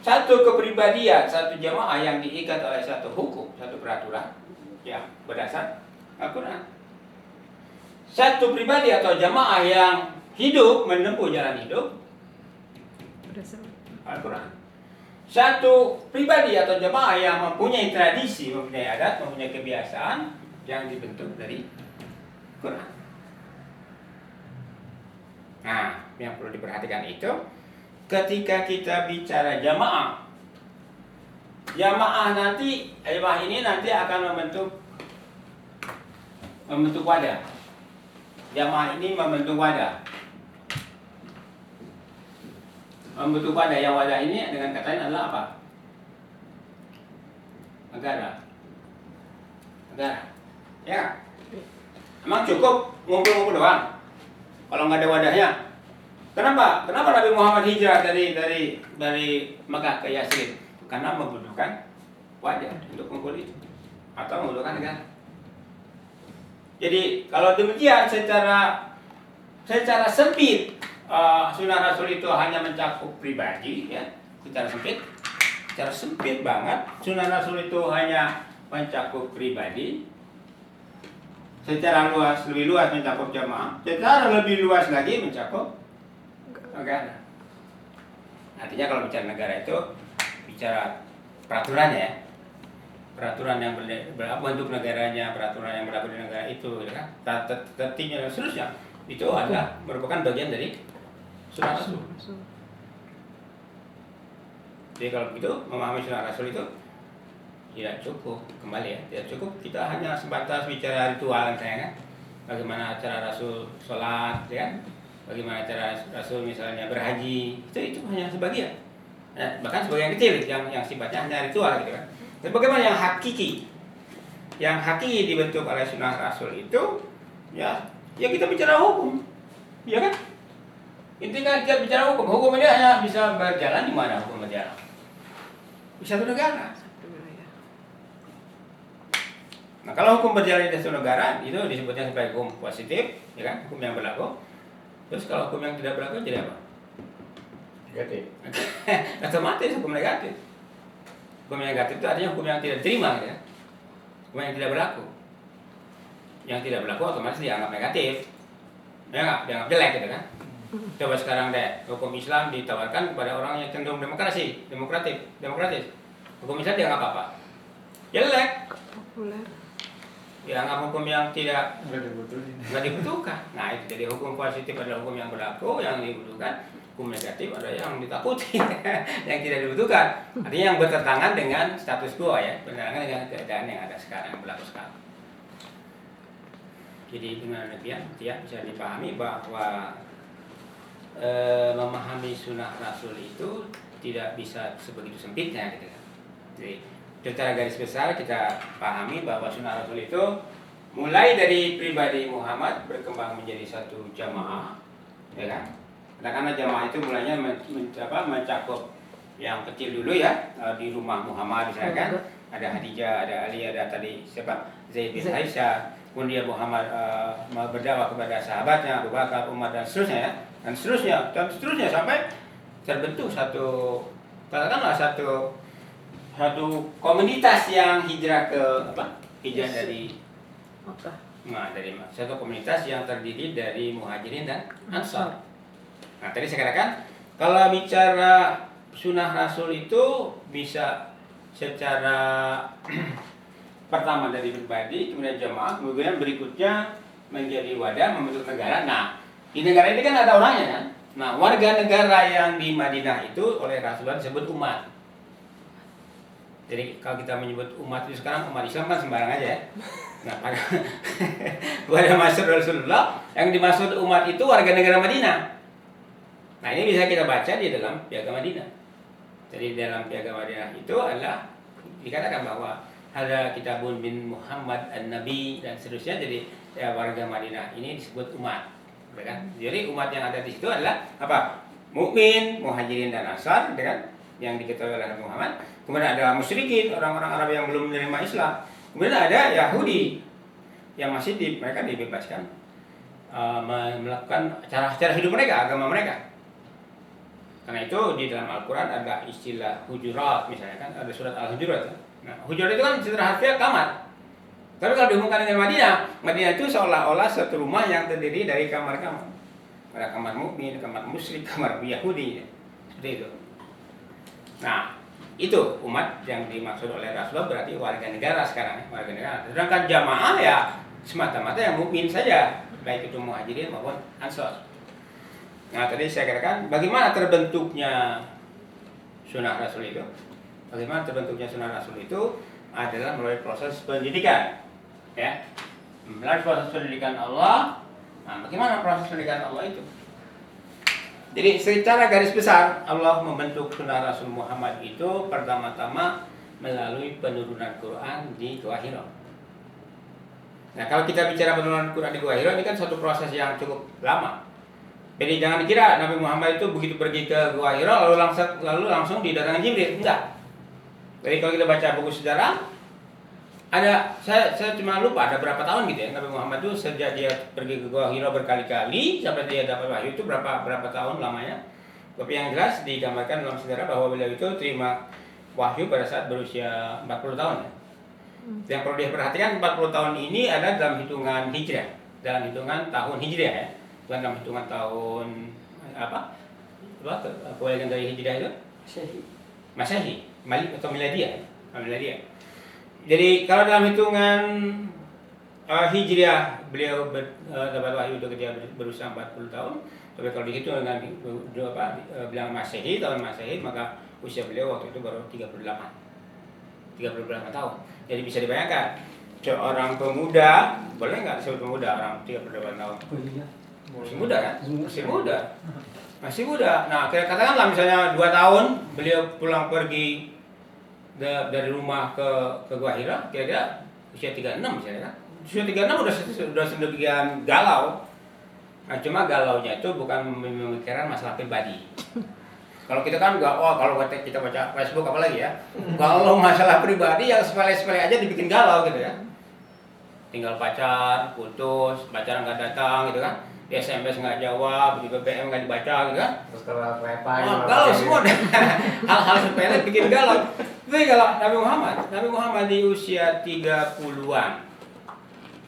Speaker 1: satu kepribadian, satu jamaah yang diikat oleh satu hukum, satu peraturan yang berdasar Al-Quran. Satu pribadi atau jamaah yang hidup menempuh jalan hidup Al-Quran. Satu pribadi atau jamaah yang mempunyai tradisi, mempunyai adat, mempunyai kebiasaan yang dibentuk dari Quran. Nah, yang perlu diperhatikan itu ketika kita bicara jamaah nanti, jamaah ini nanti akan membentuk wadah. Jamaah ini membentuk wadah. Membentuk wadah, yang wadah ini dengan kata lain adalah apa? Negara. Ya. Emang cukup ngumpul-ngumpul doang? Kalau nggak ada wadahnya. Kenapa Nabi Muhammad hijrah dari Mekah ke Yasrib? Karena membutuhkan wadah untuk ngumpul itu atau membutuhkan negara. Jadi kalau demikian secara sempit sunnah Rasul itu hanya mencakup pribadi, ya, secara sempit banget. Sunnah Rasul itu hanya mencakup pribadi. Secara luas, lebih luas mencakup jamaah. Secara lebih luas lagi mencakup negara. Artinya kalau bicara negara itu bicara peraturannya, ya. Peraturan yang bentuk negaranya, peraturan yang berlaku di negara itu, ya kan? Tertibnya dan seterusnya. Itu adalah merupakan bagian dari sunnah Rasul. Jadi kalau begitu memahami sunnah Rasul itu tidak cukup, kembali ya, tidak cukup kita hanya sebatas bicara ritual kan, bagaimana cara Rasul sholat, ya, bagaimana cara Rasul misalnya berhaji, itu hanya sebagian, ya, bahkan sebagian kecil yang sifatnya hanya ritual gitu kan. Dan bagaimana yang hakiki dibentuk oleh sunnah Rasul itu, ya kita bicara hukum, ya kan? Intinya kita bicara hukum. Hukum ini hanya bisa berjalan di mana hukum berjalan? Di satu negara. Nah, kalau hukum berjalan di satu negara, itu disebutnya sebagai hukum positif, ya kan? Hukum yang berlaku. Terus kalau hukum yang tidak berlaku jadi apa? Negatif. Otomatis hukum negatif. Hukum yang negatif itu artinya hukum yang tidak diterima, ya. Hukum yang tidak berlaku. Yang tidak berlaku otomatis dianggap negatif. Ya nggak? Dianggap jelek gitu kan? Coba sekarang deh, hukum Islam ditawarkan kepada orang yang cenderung demokratis. Hukum Islam dianggap apa? Jelek.
Speaker 4: Populer.
Speaker 1: Dianggap hukum yang tidak dibutuhkan. Nah itu jadi hukum positif adalah hukum yang berlaku, yang dibutuhkan. Hukum negatif adalah yang ditakuti, yang tidak dibutuhkan. Artinya yang bertentangan dengan status quo, ya, bertentangan dengan keadaan yang ada sekarang, yang berlaku sekarang. Jadi dengan demikian ya bisa dipahami bahwa memahami sunnah Rasul itu tidak bisa sebegitu sempitnya gitu kan. Jadi secara garis besar kita pahami bahwa sunnah Rasul itu mulai dari pribadi Muhammad berkembang menjadi satu jamaah, ya kan? Karena jamaah itu mulanya mencakup yang kecil dulu, ya, di rumah Muhammad misalkan ada Khadijah, ada Ali, ada tadi siapa? Zaid bin Aisyah. Kemudian Muhammad berdakwah kepada sahabatnya Abu Bakar, Umar dan seterusnya, ya. Dan seterusnya sampai terbentuk satu komunitas yang hijrah dari
Speaker 4: Mekah.
Speaker 1: dari satu komunitas yang terdiri dari Muhajirin dan Ansar. Nah, tadi saya katakan kalau bicara sunnah Rasul itu bisa secara pertama dari pribadi, kemudian jamaah, kemudian berikutnya menjadi wadah membentuk negara. Nah, di negara ini kan ada orangnya kan. Nah, warga negara yang di Madinah itu oleh Rasulullah disebut umat. Jadi kalau kita menyebut umat itu sekarang umat Islam kan sembarang aja, ya. Nah, pada maksud Rasulullah yang dimaksud umat itu warga negara Madinah. Nah, ini bisa kita baca di dalam Piagam Madinah. Jadi dalam Piagam Madinah itu adalah dikatakan bahwa ada kitabun bin Muhammad an-Nabi dan seterusnya. Jadi ya, warga Madinah ini disebut umat, kan? Jadi umat yang ada di situ adalah apa? Mukmin, Muhajirin dan Ansar, kan? Yang diketahui oleh Nabi Muhammad. Kemudian ada musyrikin, orang-orang Arab yang belum menerima Islam. Kemudian ada Yahudi yang masih mereka dibebaskan melakukan cara hidup mereka, agama mereka. Karena itu di dalam Al-Quran ada istilah hujurat, misalnya kan ada surat Al-Hujurat. Nah, hujurat itu kan secara harfiah kamar. Tapi kalau dihubungkan dengan Madinah itu seolah-olah satu rumah yang terdiri dari kamar-kamar. Ada kamar mukmin, kamar musyrik, kamar Yahudi, seperti itu. Nah, itu umat yang dimaksud oleh Rasulullah berarti warga negara sekarang, warga negara. Sedangkan jamaah ya semata-mata yang mukmin saja, baik itu muhajirin maupun ansor. Nah, tadi saya katakan bagaimana terbentuknya sunnah Rasul itu. Bagaimana terbentuknya sunnah Rasul itu adalah melalui proses pendidikan, ya. Melalui proses pendidikan Allah. Nah, bagaimana proses pendidikan Allah itu? Jadi secara garis besar Allah membentuk sunnah Rasul Muhammad itu pertama-tama melalui penurunan Quran di Gua Hira. Nah, kalau kita bicara penurunan Quran di Gua Hira ini kan suatu proses yang cukup lama. Jadi jangan dikira Nabi Muhammad itu begitu pergi ke Gua Hira lalu langsung didatangi Jibril. Enggak. Jadi kalau kita baca buku sejarah, saya cuma lupa ada berapa tahun gitu ya Nabi Muhammad itu sejak dia pergi ke Gua Hira berkali-kali sampai dia dapat wahyu itu berapa tahun lamanya. Tapi yang jelas digambarkan dalam sejarah bahwa beliau itu terima wahyu pada saat berusia 40 tahun ya. Yang perlu diperhatikan 40 tahun ini ada dalam hitungan Hijriah, dalam hitungan tahun Hijriah ya. Bukan dalam hitungan tahun apa kewajiban dari Hijriah itu? Masehi, atau Miladiah. Jadi kalau dalam hitungan Hijriah beliau dapat wahyu ketika berusia 40 tahun. Tapi kalau dihitung dengan bilang Masehi, tahun Masehi, maka usia beliau waktu itu baru 38 tahun. Jadi bisa dibayangkan seorang pemuda, boleh nggak disebut pemuda orang 38 tahun? Masih muda kan? Masih muda. Nah, katakanlah misalnya 2 tahun beliau pulang pergi dari rumah ke Gua Hira, kira-kira usia 36 misalnya kan? Usia 36 udah sedemikian galau. Nah, cuma galaunya itu bukan memikirkan masalah pribadi. Kalau kita kan kalau kita baca Facebook apalagi ya, kalau masalah pribadi yang sepele-sepele aja dibikin galau gitu ya. Tinggal pacar, putus, pacaran nggak datang gitu kan. Di SMS nggak jawab, di BBM nggak dibaca gitu kan.
Speaker 2: Terus kalau kereta
Speaker 1: galau semua deh. Hal-hal sepele bikin galau. Tapi kalau Nabi Muhammad di usia 30-an,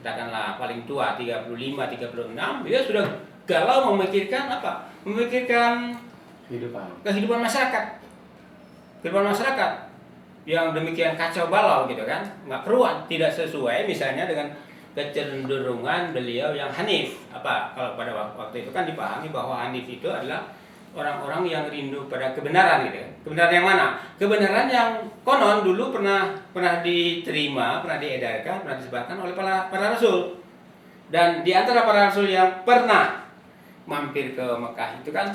Speaker 1: katakanlah paling tua 35, 36, dia sudah galau memikirkan apa? Memikirkan kehidupan masyarakat. Kehidupan masyarakat yang demikian kacau balau gitu kan, nggak keruan, tidak sesuai misalnya dengan kecenderungan beliau yang hanif. Apa kalau pada waktu itu kan dipahami bahwa hanif itu adalah orang-orang yang rindu pada kebenaran gitu ya. Kebenaran yang mana? Kebenaran yang konon dulu pernah diterima, pernah diedarkan, pernah disebarkan oleh para rasul. Dan di antara para rasul yang pernah mampir ke Mekah itu kan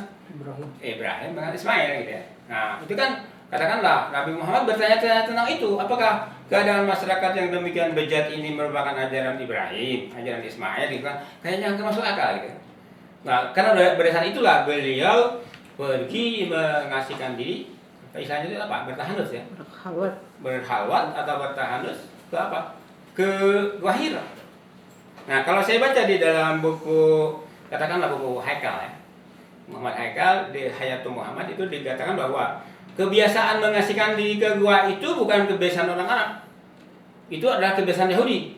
Speaker 1: Ibrahim dengan Ismail gitu ya. Nah, itu kan katakanlah Nabi Muhammad bertanya-tanya tentang itu, apakah keadaan masyarakat yang demikian bejat ini merupakan ajaran Ibrahim, ajaran Ismail gitu kan? Kayaknya nggak masuk akal gitu. Nah, karena berdasarkan itulah beliau pergi mengasihkan diri, istilahnya itu apa? Bertahanus ya? Berhalwat atau bertahanus ke apa? Ke Gua Hira. Nah, kalau saya baca di dalam buku, katakanlah buku Haikal ya, Muhammad Haikal di Hayatul Muhammad itu dikatakan bahwa kebiasaan mengasihkan diri ke gua itu bukan kebiasaan orang Arab, itu adalah kebiasaan Yahudi.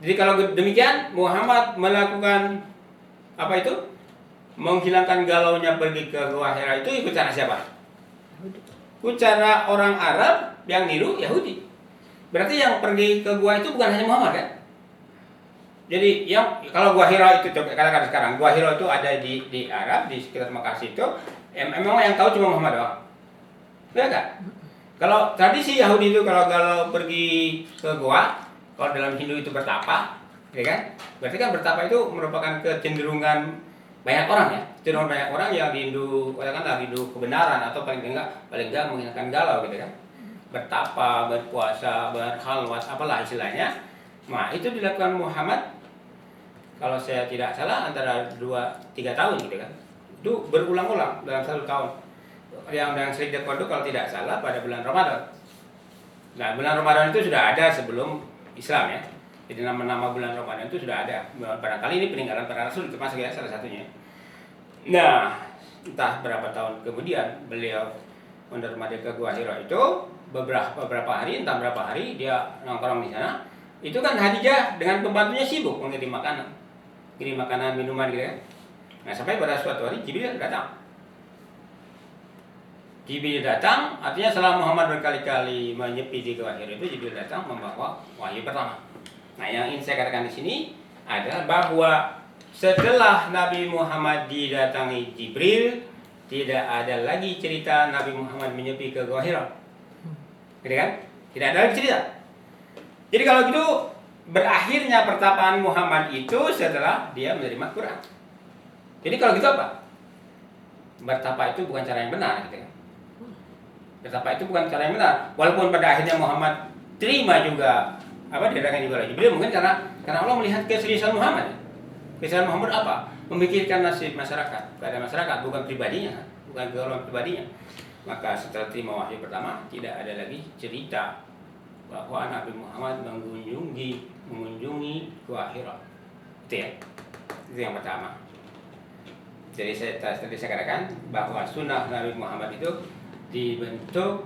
Speaker 1: Jadi kalau demikian Muhammad melakukan apa itu? Menghilangkan galaunya pergi ke Gua Hira itu ikut cara siapa? Ikut cara orang Arab yang niru Yahudi. Berarti yang pergi ke gua itu bukan hanya Muhammad kan? Jadi yang kalau Gua Hira itu katakan sekarang Gua Hira itu ada di Arab di sekitar Mekah itu, memang yang tahu cuma Muhammad doang. Benar kan? Kalau tradisi Yahudi itu kalau pergi ke gua, kalau dalam Hindu itu bertapa, ya kan? Berarti kan bertapa itu merupakan kecenderungan banyak orang ya, cenderungan banyak orang yang rindu, katakanlah rindu kebenaran atau paling enggak menghilangkan galau gitu kan. Bertapa, berpuasa, berhalwat, apalah istilahnya. Nah, itu dilakukan Muhammad kalau saya tidak salah antara 2-3 tahun gitu kan. Itu berulang-ulang dalam 1 tahun. Yang sering dilakukan itu kalau tidak salah pada bulan Ramadan. Nah, bulan Ramadan itu sudah ada sebelum Islam ya. Jadi nama-nama bulan Ramadan itu sudah ada. Barangkali ini peninggalan para rasul termasuk ya salah satunya. Nah, entah berapa tahun kemudian beliau menerima ke Gua Hira itu beberapa hari, entah berapa hari dia nongkrong di sana. Itu kan Khadijah dengan pembantunya sibuk mengirim makanan, minuman gitu kan. Nah, sampai pada suatu hari Jibril datang. Jibril datang, artinya setelah Muhammad berkali-kali menyepi di Gua Hira itu, Jibril datang membawa wahyu pertama. Nah, yang ingin saya katakan di sini adalah bahwa setelah Nabi Muhammad didatangi Jibril, tidak ada lagi cerita Nabi Muhammad menyepi ke Gua Hira. Gitu kan? Tidak ada lagi cerita. Jadi kalau gitu, berakhirnya pertapaan Muhammad itu setelah dia menerima Quran. Jadi kalau gitu apa? Bertapa itu bukan cara yang benar, gitu kan? Bertapa itu bukan cara yang benar. Walaupun pada akhirnya Muhammad terima juga didatangkan juga oleh Jibril, mungkin karena Allah melihat keseriusan Muhammad. Keseriusan Muhammad apa? Memikirkan nasib masyarakat, keadaan masyarakat, bukan pribadinya, bukan keperluan pribadinya. Maka setelah terima wahyu pertama, tidak ada lagi cerita bahwa Nabi Muhammad mengunjungi Gua Hira. Itu ya. Itu yang pertama. Jadi tadi saya katakan bahwa sunnah Nabi Muhammad itu dibentuk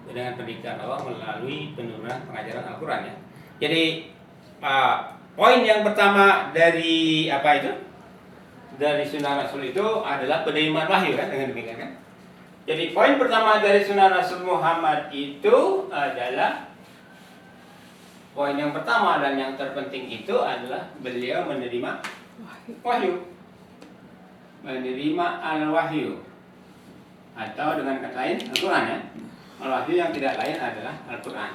Speaker 1: dengan pendidikan Allah melalui penurunan pengajaran Al-Quran ya. Jadi poin yang pertama dari dari sunnah Rasul itu adalah penerimaan wahyu kan, dengan demikian kan. Jadi poin pertama dari sunnah Rasul Muhammad itu adalah poin yang pertama dan yang terpenting itu adalah beliau menerima wahyu, menerima al-wahyu, atau dengan kata lain Al-Quran ya. Al-wahyu yang tidak lain adalah Al-Quran.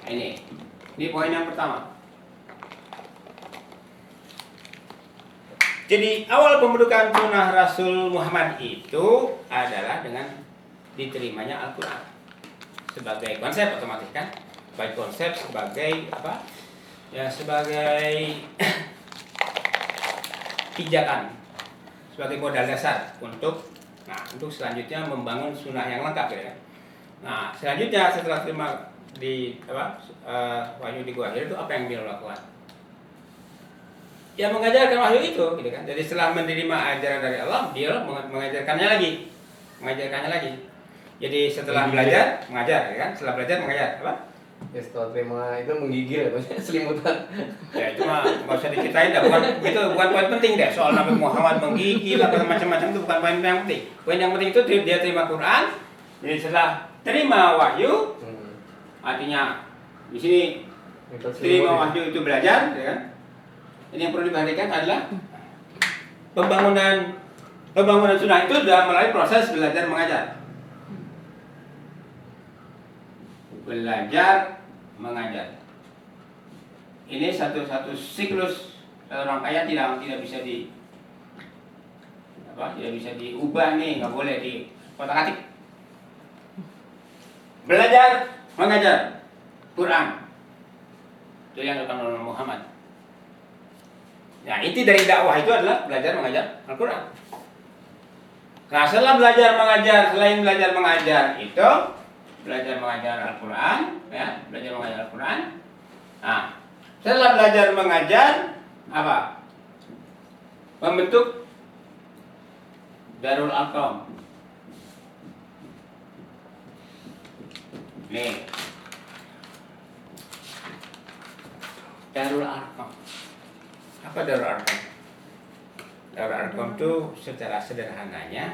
Speaker 1: Ini poin yang pertama. Jadi awal pembentukan sunnah Rasul Muhammad itu adalah dengan diterimanya Al-Quran sebagai konsep, otomatis kan, baik konsep sebagai sebagai pijakan, sebagai modal dasar untuk selanjutnya membangun sunnah yang lengkap ya. Nah, selanjutnya setelah terima wahyu di Gua Hira itu apa yang beliau lakukan? Ya mengajarkan wahyu itu, gitu kan. Jadi setelah menerima ajaran dari Allah, dia mengajarkannya lagi. Jadi setelah belajar mengajar, ya kan? Setelah belajar mengajar, apa?
Speaker 2: Ya setelah terima itu menggigil ya, maksudnya selimutan.
Speaker 1: Ya itu mah nggak usah diceritain dah, bukan poin penting deh soal Nabi Muhammad menggigil apa macam-macam, itu bukan poin yang penting. Poin yang penting itu dia terima Quran. Jadi setelah terima wahyu, artinya di sini terima wahyu itu belajar, ya kan? Ini yang perlu diperhatikan adalah pembangunan sunnah itu sudah melalui proses belajar mengajar. Belajar mengajar. Ini satu siklus rangkaian tidak bisa tidak bisa diubah nih, nggak boleh di kotak-atik. Belajar mengajar Quran. Itu yang dilakukan oleh Muhammad. Nah, inti dari dakwah itu adalah belajar mengajar Al-Quran. Nah, setelah belajar mengajar, selain belajar mengajar itu belajar mengajar Al-Quran, ya, belajar mengajar Al-Quran. Nah, setelah belajar mengajar, apa? Membentuk Darul Arqam. Nih, Darul Arqam. Apa Darul Arqam? Darul Arqam itu secara sederhananya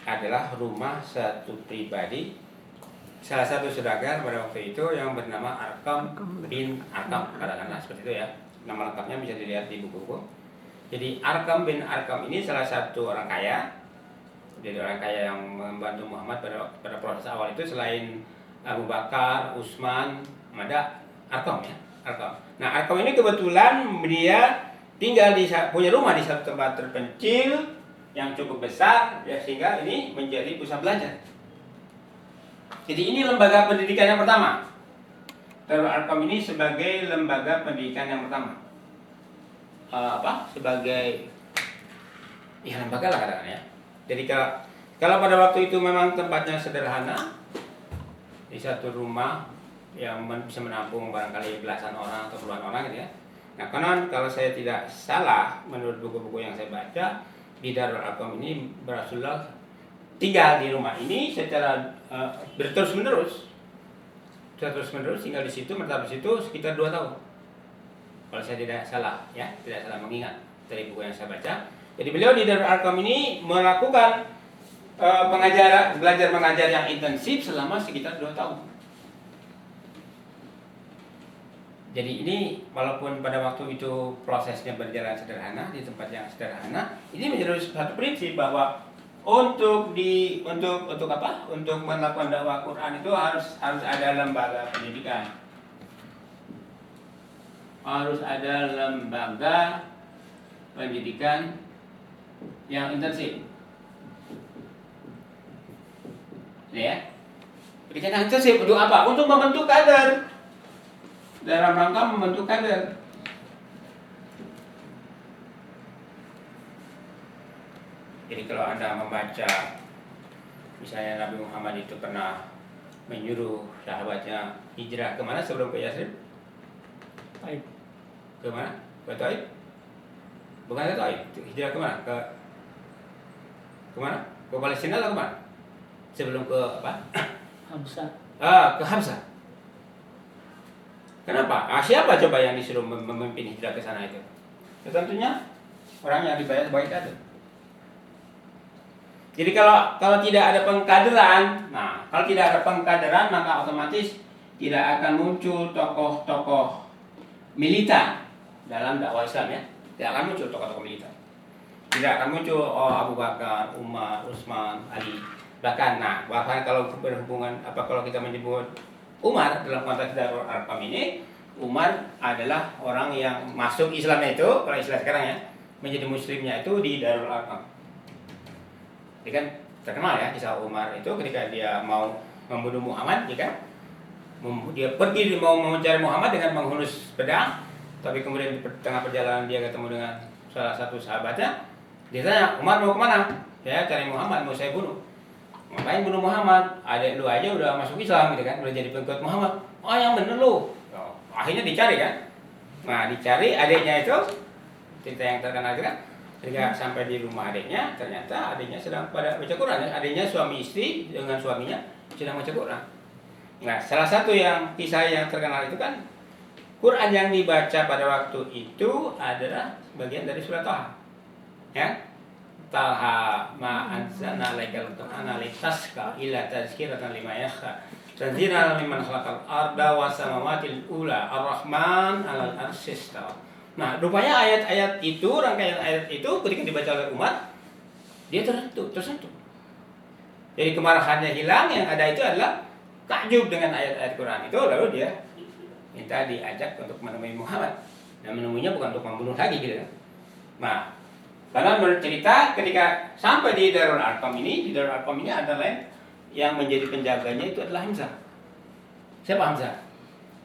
Speaker 1: adalah rumah satu pribadi, salah satu saudagar pada waktu itu yang bernama Arqam bin Arqam, katakanlah seperti itu ya. Nama lengkapnya bisa dilihat di buku-buku. Jadi Arqam bin Arqam ini salah satu orang kaya. Jadi orang kaya yang membantu Muhammad pada proses awal itu, selain Abu Bakar, Utsman, ada Arqam ya, Arqam. Nah, Arqam ini kebetulan dia tinggal punya rumah di satu tempat terpencil yang cukup besar ya, sehingga ini menjadi pusat belajar. Jadi ini lembaga pendidikan yang pertama. Darul Arqam ini sebagai lembaga pendidikan yang pertama. Sebagai lembaga lah kadang-kadang ya. Jadi kalau pada waktu itu memang tempatnya sederhana, di satu rumah yang bisa menampung barangkali belasan orang atau puluhan orang gitu ya. Nah, konon kalau saya tidak salah, menurut buku-buku yang saya baca, di Darul Arqam ini Rasulullah tinggal di rumah ini secara berterus-menerus tinggal di situ, menetap di situ sekitar 2 tahun. Kalau saya tidak salah, ya, tidak salah mengingat dari buku yang saya baca. Jadi beliau di Darul Arqam ini melakukan belajar mengajar yang intensif selama sekitar 2 tahun. Jadi ini walaupun pada waktu itu prosesnya berjalan sederhana di tempat yang sederhana, ini menjadi satu prinsip bahwa untuk melakukan dakwah Quran itu harus ada lembaga pendidikan. Harus ada lembaga pendidikan yang intensif. Ya. Pendidikan yang intensif untuk apa? Untuk membentuk kader. Dalam rangka membentuk kader. Jadi kalau Anda membaca misalnya Nabi Muhammad itu pernah menyuruh sahabatnya hijrah kemana sebelum ke Yathrib?
Speaker 3: Taib.
Speaker 1: Kemana? Ke Taib? Bukan ke Taib, hijrah kemana? Kemana? Ke Palestina atau kemana? Sebelum ke apa?
Speaker 3: Hamzah.
Speaker 1: Ke Hamzah. Kenapa? Siapa coba yang disuruh memimpin hijrah ke sana itu? Ya, tentunya orang yang dibayar sebagai kader. Jadi kalau tidak ada pengkaderan, kalau tidak ada pengkaderan maka otomatis tidak akan muncul tokoh-tokoh militan dalam dakwah Islam ya. Tidak akan muncul tokoh-tokoh militan. Tidak akan muncul Abu Bakar, Umar, Utsman, Ali. Bahkan kalau berhubungan kalau kita menyebut Umar dalam konteks Darul Arqam ini, Umar adalah orang yang masuk Islamnya itu, kalau istilah sekarang ya, menjadi muslimnya itu di Darul Arqam. Jadi kan terkenal ya kisah Umar itu ketika dia mau membunuh Muhammad, ya kan? Dia pergi mau mencari Muhammad dengan menghunus pedang, tapi kemudian di tengah perjalanan dia ketemu dengan salah satu sahabatnya. Dia tanya, Umar mau kemana? Saya cari Muhammad, mau saya bunuh. Ngapain bunuh Muhammad? Adek lu aja udah masuk Islam gitu kan, udah jadi pengikut Muhammad. Oh yang bener lu. Akhirnya dicari kan. Nah dicari adiknya itu, cerita yang terkenal itu kan. Ketika sampai di rumah adiknya, ternyata adiknya sedang pada baca Quran. Adiknya suami istri dengan suaminya sedang baca Quran. Nah salah satu yang kisah yang terkenal itu kan, Quran yang dibaca pada waktu itu adalah bagian dari surat Taha. Ya. Taha ma anzalna alaikal qur'ana litaska illa tazkiratan liman yakhsha tanzilan mimman khalaqal arda was samawati ula ar-rahman 'alal arsy istawa. Nah, rupanya ayat-ayat itu, rangkaian ayat itu ketika dibaca oleh umat dia tersentuh. Jadi kemarahannya hilang, yang ada itu adalah takjub dengan ayat-ayat Quran itu, lalu dia minta diajak untuk menemui Muhammad. Dan menemuinya bukan untuk membunuh lagi gitu kan. Nah, karena menurut cerita ketika sampai di Darul Arqam ini, ada lain yang menjadi penjaganya itu adalah Hamzah. Siapa Hamzah?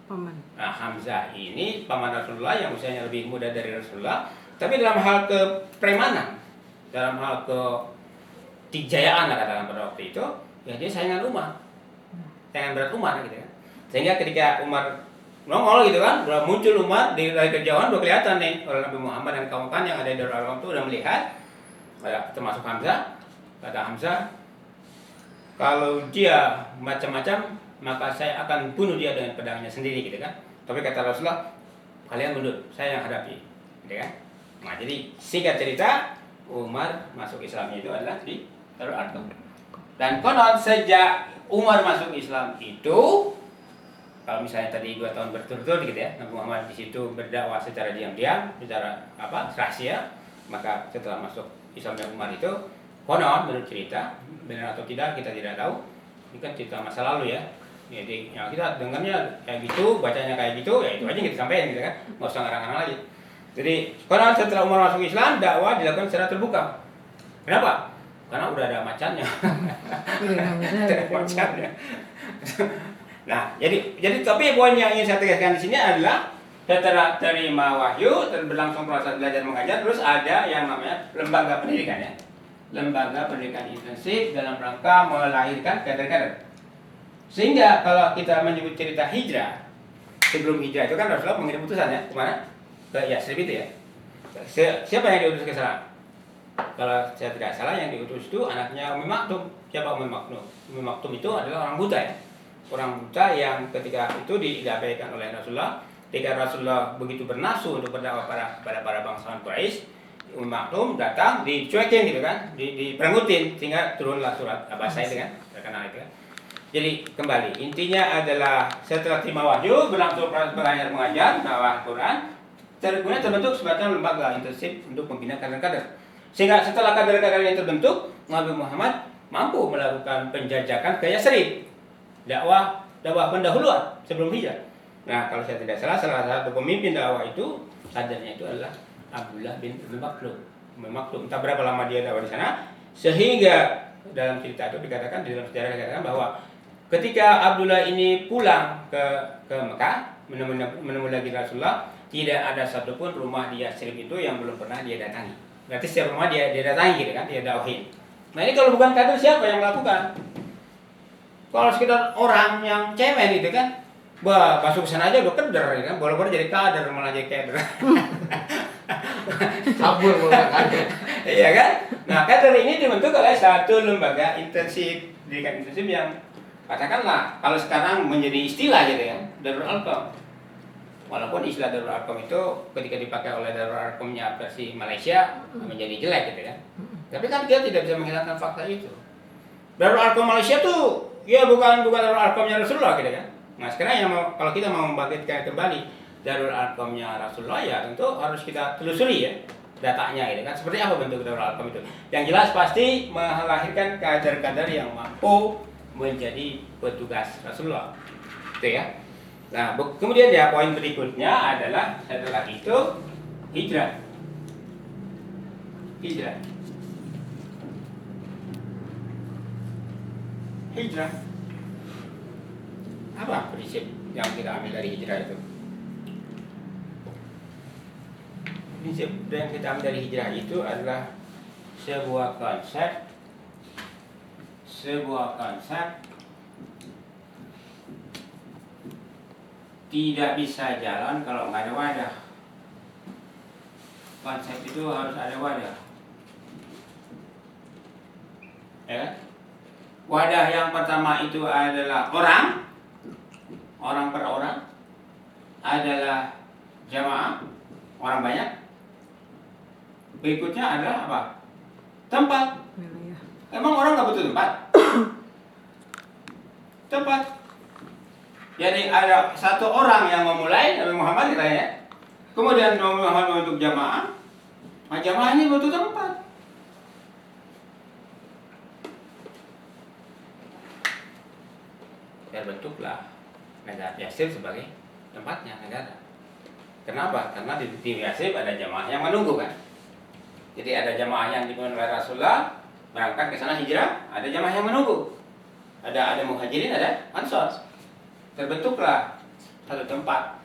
Speaker 4: Paman.
Speaker 1: Nah, Hamzah ini paman Rasulullah yang usianya lebih muda dari Rasulullah, tapi dalam hal kepremanan, dalam hal kejayaan katakan pada waktu itu, ya dia saingan berat Umar gitu kan. Sehingga ketika Umar nongol gitu kan, udah muncul Umar dari kejauhan udah kelihatan nih orang Nabi Muhammad dan kawan-kawan yang ada di Darul Arqam itu udah melihat, termasuk Hamzah. Kata Hamzah, kalau dia macam-macam maka saya akan bunuh dia dengan pedangnya sendiri gitu kan. Tapi kata Rasulullah, kalian mundur, saya yang hadapi, gitu kan. Nah jadi singkat cerita, Umar masuk Islamnya itu adalah di Darul Arqam. Dan konon sejak Umar masuk Islam itu, kalau misalnya tadi 2 tahun berturut-turut gitu ya, Nabi Muhammad di situ berdakwah secara diam-diam, secara rahasia, maka setelah masuk Islamnya Umar itu, konon menurut cerita, benar atau tidak kita tidak tahu, ini kan cerita masa lalu ya. Jadi ya kita dengarnya kayak gitu, bacanya kayak gitu, ya itu aja yang kita sampaikan gitu kan, nggak usah ngarang-ngarang lagi. Jadi konon setelah Umar masuk Islam, dakwah dilakukan secara terbuka. Kenapa? Karena udah ada macannya. Ada macannya. Nah, jadi tapi poin yang ingin saya tegaskan di sini adalah setelah terima wahyu, berlangsung proses belajar mengajar, terus ada yang namanya lembaga pendidikan ya. Lembaga pendidikan intensif dalam rangka melahirkan kader-kader. Sehingga kalau kita menyebut cerita hijrah, sebelum hijrah itu kan Rasulullah mengirim utusan ya, kemana? Ke Yatsrib itu ya. Siapa yang diutus ke sana? Kalau saya tidak salah yang diutus itu anaknya Ummi Maktum. Siapa Ummi Maktum? Ummi Maktum itu adalah orang buta ya. Orang buta yang ketika itu diabaikan oleh Rasulullah. Ketika Rasulullah begitu bernafsu untuk berdakwah pada para bangsawan Quraisy, Ummi Maktum datang dicuekin gitu kan, diperangutin sehingga turunlah surat Abasa itu kan, terkenal itu kan. Jadi kembali intinya adalah setelah terima wahyu berlangsung proses belajar mengajar dakwah Quran, kemudian terbentuk sebagai lembaga intensif untuk membina kader-kader. Sehingga setelah kader-kader yang terbentuk, Nabi Muhammad mampu melakukan penjajakan ke Yatsrib, dakwah pendahuluan sebelum hijrah. Nah, kalau saya tidak salah satu pemimpin dakwah itu kadernya itu adalah Abdullah bin Ummi Maktum. Ummi Maktum entah berapa lama dia dakwah di sana, sehingga dalam cerita itu dikatakan, di dalam sejarah dikatakan bahwa ketika Abdullah ini pulang ke Mekah menemui lagi Rasulullah, tidak ada satupun rumah di Yatsrib itu yang belum pernah dia datangi. Berarti setiap rumah dia datangi gitu kan, dia dakwahin. Nah ini kalau bukan kader siapa yang melakukan? Kalau sekedar orang yang cemen gitu kan, masuk ke sana aja udah keder gitu kan, boleh-boleh jadi kader malah jadi kader.
Speaker 2: Kabur mulai kader.
Speaker 1: Iya kan? Nah kader ini dibentuk oleh satu lembaga intensif, pendidikan intensif yang katakanlah kalau sekarang menjadi istilah gitu ya, Darul Arqam. Walaupun istilah Darul Arqam itu ketika dipakai oleh Darul Arqamnya versi Malaysia menjadi jelek gitu ya. Tapi kan dia tidak bisa menghilangkan fakta itu. Darul Arqam Malaysia tuh ya bukan Darul Arqamnya Rasulullah gitu kan. Nah sekarang kalau kita mau membangkitkan kembali Darul Arqamnya Rasulullah ya tentu harus kita telusuri ya datanya gitu kan. Seperti apa bentuk Darul Arqam itu? Yang jelas pasti melahirkan kader-kader yang mampu menjadi petugas Rasulullah. Itu ya. Nah, kemudian ya poin berikutnya adalah setelah itu hijrah. Hijrah. Hijrah. Apa prinsip yang kita ambil dari hijrah itu? Prinsip yang kita ambil dari hijrah itu adalah sebuah konsep tidak bisa jalan kalau nggak ada wadah. Konsep itu harus ada wadah. Ya. Wadah yang pertama itu adalah orang per orang, adalah jamaah, orang banyak. Berikutnya adalah apa? Tempat. Emang orang nggak butuh tempat? Tempat. Jadi ada satu orang yang memulai, Nabi Muhammad katanya. Kemudian Nabi Muhammad membentuk jamaah. Nah, jamaah ini butuh tempat. Terbentuklah negara Yatsrib sebagai tempatnya negara. Kenapa? Karena di Yatsrib ada jamaah yang menunggu kan. Jadi ada jamaah yang dipimpin oleh Rasulullah berangkat ke sana hijrah, ada jamaah yang menunggu. Ada muhajirin, ada ansor. Terbentuklah satu tempat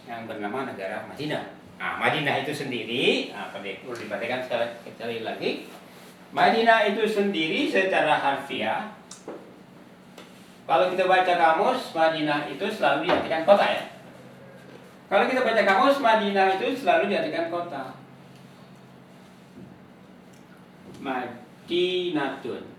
Speaker 1: yang bernama negara Madinah. Nah, Madinah itu sendiri, perlu diperhatikan sekali lagi. Madinah itu sendiri secara harfiah, kalau kita baca kamus, Madinah itu selalu diartikan kota ya. Kalau kita baca kamus, Madinah itu selalu diartikan kota. Madinatun.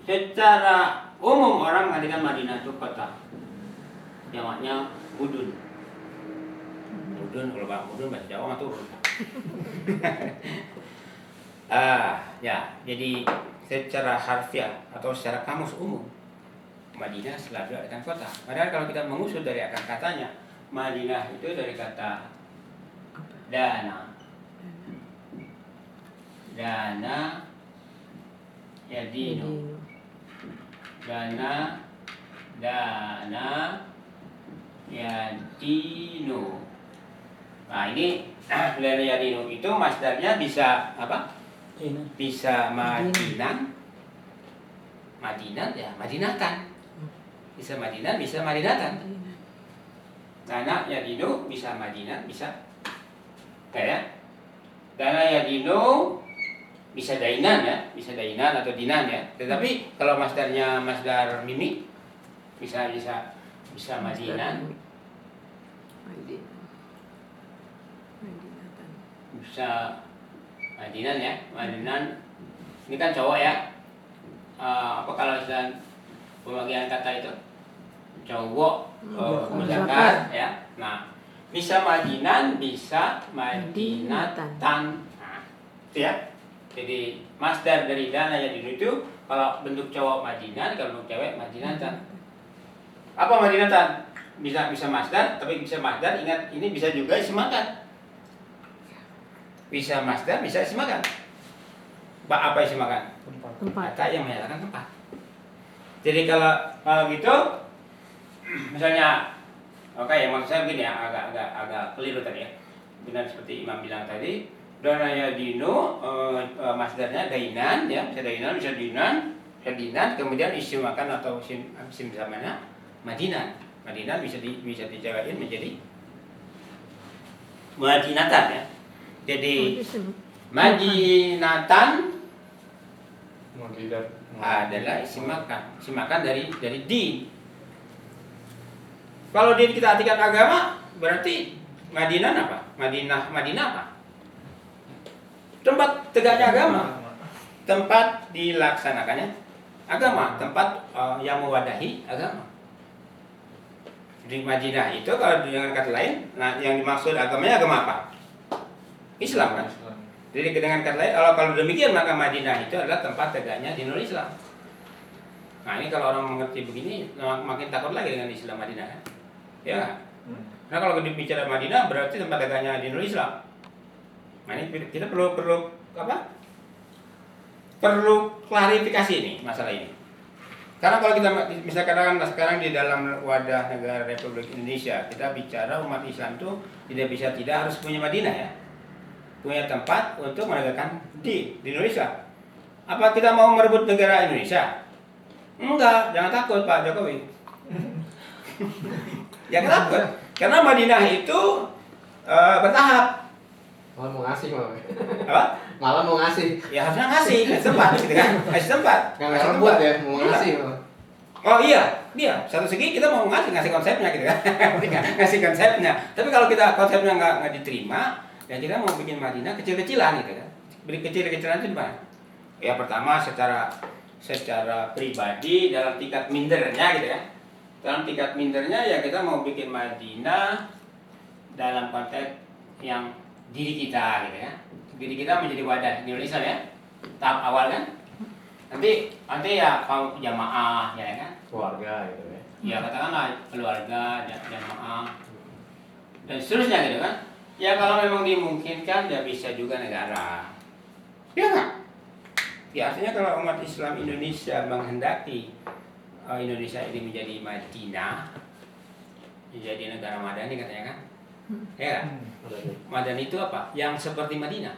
Speaker 1: Secara umum orang mengatakan Madinah itu kota. Jamaknya mudun. Mudun, kalau Pak mudun bahasa Jawa mah turun. Ya, jadi secara harfiah atau secara kamus umum Madinah selalu diartikan kota. Padahal kalau kita mengusut dari akar katanya, Madinah itu dari kata dana yadinu, dana yadinu. Nah ini dana yadinu itu masdarnya bisa apa? Bisa Madinah ya Madinatan. Bisa Madinah, bisa Madinatan. Dana yadinu bisa Madinah, bisa kayak dana yadinu bisa dainan ya, bisa dainan atau dinan ya. Tetapi kalau masdarnya masdar mimi bisa madinan, bisa madinan ya, madinan. Ini kan cowok ya. Apa kalau istilah pembagian kata itu cowok mudzakkar ya. Nah, bisa madinan, bisa madinatan. Nah, itu ya. Jadi masdar dari dana ya itu kalau bentuk cowok madinan, kalau bentuk cewek madinatan. Apa madinatan? Bisa masdar, tapi bisa masdar. Ingat ini bisa juga isim makan. Bisa masdar, bisa isim makan. Apa isim makan?
Speaker 4: Tempat.
Speaker 1: Kata yang menyatakan tempat. Jadi kalau gitu, misalnya, oke ya maksud saya begini ya, agak keliru tadi ya. Benar seperti Imam bilang tadi. Dana ya dino, masdarnya dainan ya, bisa dainan, bisa dinan, kemudian isim makan atau isim zamannya madinan. Madinan bisa dijawabin menjadi madinatan ya. Jadi madinatan adalah isim makan. Isim makan dari din. Kalau din kita artikan agama, berarti Madinah apa? Madinah apa? Tempat tegaknya agama, tempat dilaksanakannya agama, tempat yang mewadahi agama. Di Madinah itu kalau dengan kata lain, nah yang dimaksud agamanya agama apa? Islam kan? Jadi dengan kata lain, kalau demikian maka Madinah itu adalah tempat tegaknya dinul Islam. Nah ini kalau orang mengerti begini, makin takut lagi dengan istilah Madinah kan? Ya. Nah kalau bicara Madinah berarti tempat tegaknya dinul Islam. Nah ini kita perlu apa? Perlu klarifikasi ini masalah ini. Karena kalau kita misalkan sekarang di dalam wadah negara Republik Indonesia, kita bicara umat Islam itu tidak harus punya Madinah ya, punya tempat untuk menegakkan di Indonesia. Apa kita mau merebut negara Indonesia? Enggak, jangan takut Pak Jokowi. Jangan takut, karena Madinah itu bertahap.
Speaker 2: Malah mau ngasih malah.
Speaker 1: Apa?
Speaker 2: Malah mau ngasih.
Speaker 1: Ya harusnya ngasih tempat gitu kan, ngasih tempat.
Speaker 2: Nggak rebut ya, mau ngasih malah.
Speaker 1: Oh iya, dia satu segi kita mau ngasih konsepnya gitu kan, ngasih konsepnya. Tapi kalau kita konsepnya nggak diterima, ya kita mau bikin Madinah kecil-kecilan gitu kan. Beri kecil-kecilan itu gimana? Ya pertama secara pribadi dalam tingkat mindernya gitu kan. Dalam tingkat mindernya ya kita mau bikin Madinah dalam konteks yang diri kita gitu ya. Diri kita menjadi wadah Indonesia ya. Tahap awal kan. Nanti ya kaum jamaah ya kan.
Speaker 2: Keluarga gitu ya.
Speaker 1: Ya katakanlah keluarga, jamaah dan seterusnya gitu kan. Ya kalau memang dimungkinkan ya bisa juga negara. Ya enggak? Ya artinya kalau umat Islam Indonesia menghendaki Indonesia ini menjadi Madinah, menjadi negara madani katanya kan. Ya kan? Madani itu apa? Yang seperti Madinah.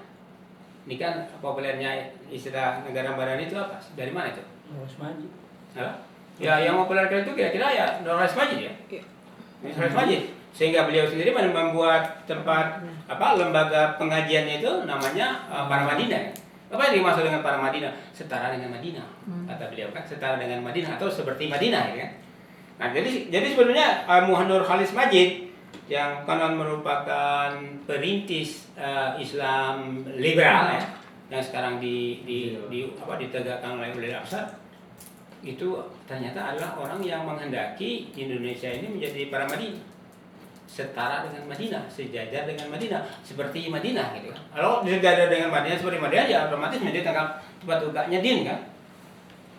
Speaker 1: Ini kan populernya istilah negara madani itu apa? Dari mana itu?
Speaker 3: Harus maju.
Speaker 1: Ya yang populer itu kira-kira ya Nurul Majid ya. Nurul Majid. Sehingga beliau sendiri membuat tempat lembaga pengajiannya itu namanya Para Madinah. Apa yang dimaksud dengan Para Madinah? Setara dengan Madinah. Kata beliau kan setara dengan Madinah atau seperti Madinah ya kan. Nah, jadi sebenarnya Muhammad Khalis Majid yang konon merupakan perintis Islam liberal ya, yang sekarang ditegakkan oleh Ulil Absar, itu ternyata adalah orang yang menghendaki Indonesia ini menjadi para Madinah, setara dengan Madinah, sejajar dengan Madinah, seperti Madinah gitu kan. Kalau sejajar dengan Madinah seperti Madinah ya otomatis menjadi tempat tegaknya din kan.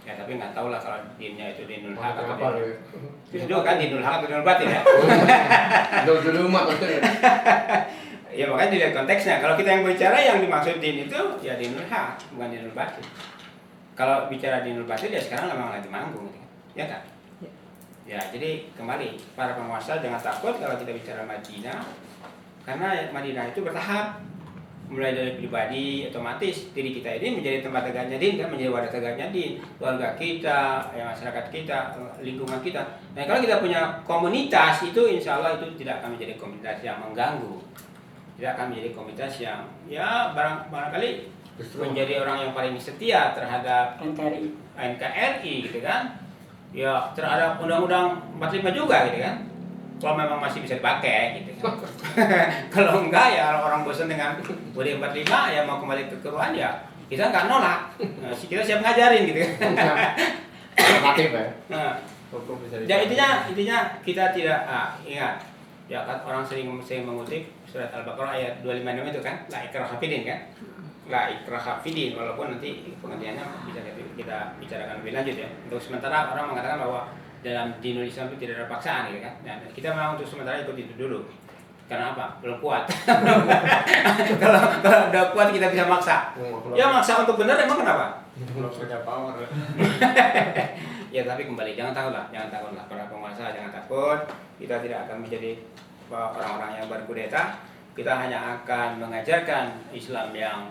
Speaker 1: Ya tapi nggak tahu lah kalau dinnya itu dinul haq atau
Speaker 2: apa
Speaker 1: itu kan dinul haq atau dinul batin ya.
Speaker 2: Dulu umat maksudnya.
Speaker 1: Ya makanya dilihat konteksnya. Kalau kita yang bicara yang dimaksud din itu ya dinul haq, bukan dinul batin. Kalau bicara dinul batin ya sekarang memang lagi manggung gitu. Ya kan? Ya, jadi kembali para penguasa jangan takut kalau kita bicara Madinah, karena Madinah itu bertahap. Mulai dari pribadi, otomatis diri kita ini menjadi tempat tegaknya din kan, menjadi wadah tegaknya din, keluarga kita, ya masyarakat kita, lingkungan kita. Nah kalau kita punya komunitas itu insya Allah itu tidak akan menjadi komunitas yang mengganggu, tidak akan menjadi komunitas yang ya barangkali menjadi orang yang paling setia terhadap NKRI gitu kan, ya terhadap Undang-Undang 45 juga gitu kan, kalau memang masih bisa dipakai gitu kan. Kalau enggak ya orang bosan dengan UUD 45 ya mau kembali ke Quran ya kita nggak nolak, nah, kita siap ngajarin gitu kan.
Speaker 2: Normatif ya.
Speaker 1: Nah,
Speaker 2: Hukum bisa
Speaker 1: ya intinya kita tidak ingat ya kan, orang sering mengutip surat Al-Baqarah ayat 256 itu kan, la ikraha fidin kan, la ikraha fidin, walaupun nanti pengertiannya bisa kita bicarakan lebih lanjut ya. Untuk sementara orang mengatakan bahwa dalam di Indonesia itu tidak ada paksaan gitu kan, dan kita memang untuk sementara ikut itu dulu. Karena apa? Belum kuat. Kalau udah kuat kita bisa maksa. Ya maksa untuk benar emang kenapa?
Speaker 2: Belum punya power.
Speaker 1: Ya tapi kembali jangan takutlah para penguasa jangan takut. Kita tidak akan menjadi orang-orang yang berkudeta. Kita hanya akan mengajarkan Islam yang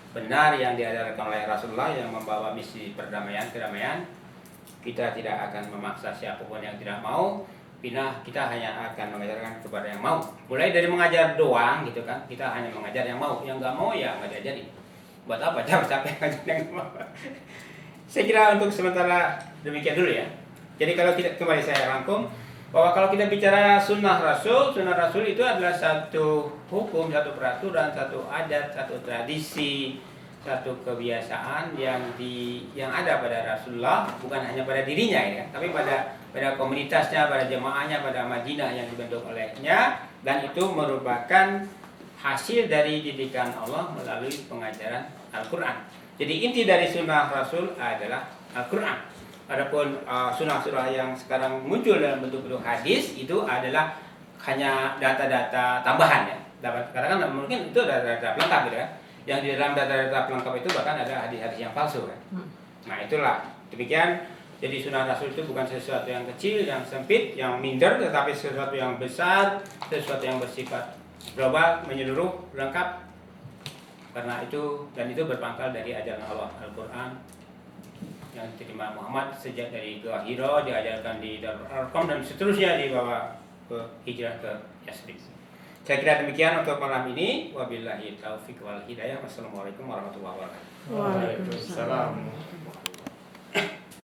Speaker 1: benar yang diajarkan oleh Rasulullah yang membawa misi kedamaian. Kita tidak akan memaksa siapapun yang tidak mau. Kita hanya akan mengajarkan kepada yang mau. Mulai dari mengajar doang gitu kan. Kita hanya mengajar yang mau. Yang nggak mau ya nggak diajarin. Buat apa? Capek ngajar yang mau. Saya kira untuk sementara demikian dulu ya. Jadi kalau kita kembali saya rangkum bahwa kalau kita bicara sunnah Rasul itu adalah satu hukum, satu peraturan, satu adat, satu tradisi, satu kebiasaan yang ada pada Rasulullah, bukan hanya pada dirinya ya, tapi pada komunitasnya, pada jemaahnya, pada Madinah yang dibentuk olehnya, dan itu merupakan hasil dari didikan Allah melalui pengajaran Al-Quran. Jadi inti dari sunnah Rasul adalah Al-Quran. Adapun sunnah-sunnah yang sekarang muncul dalam bentuk-bentuk hadis itu adalah hanya data-data tambahan ya. Karena kan mungkin itu data-data pelengkap gitu kan. Yang di dalam data-data pelengkap itu bahkan ada hadis-hadis yang palsu kan. Nah itulah demikian. Jadi sunnah Rasul itu bukan sesuatu yang kecil, yang sempit, yang minder, tetapi sesuatu yang besar, sesuatu yang bersifat global, menyeluruh, lengkap. Karena itu berpangkal dari ajaran Allah Al-Quran yang diterima Muhammad sejak dari Gua Hira, diajarkan di Darul Arqam dan seterusnya dibawa ke hijrah ke Yasrib. Saya kira demikian untuk malam ini. Wabillahi taufiq wal hidayah. Wassalamualaikum warahmatullahi wabarakatuh.
Speaker 2: Waalaikumsalam.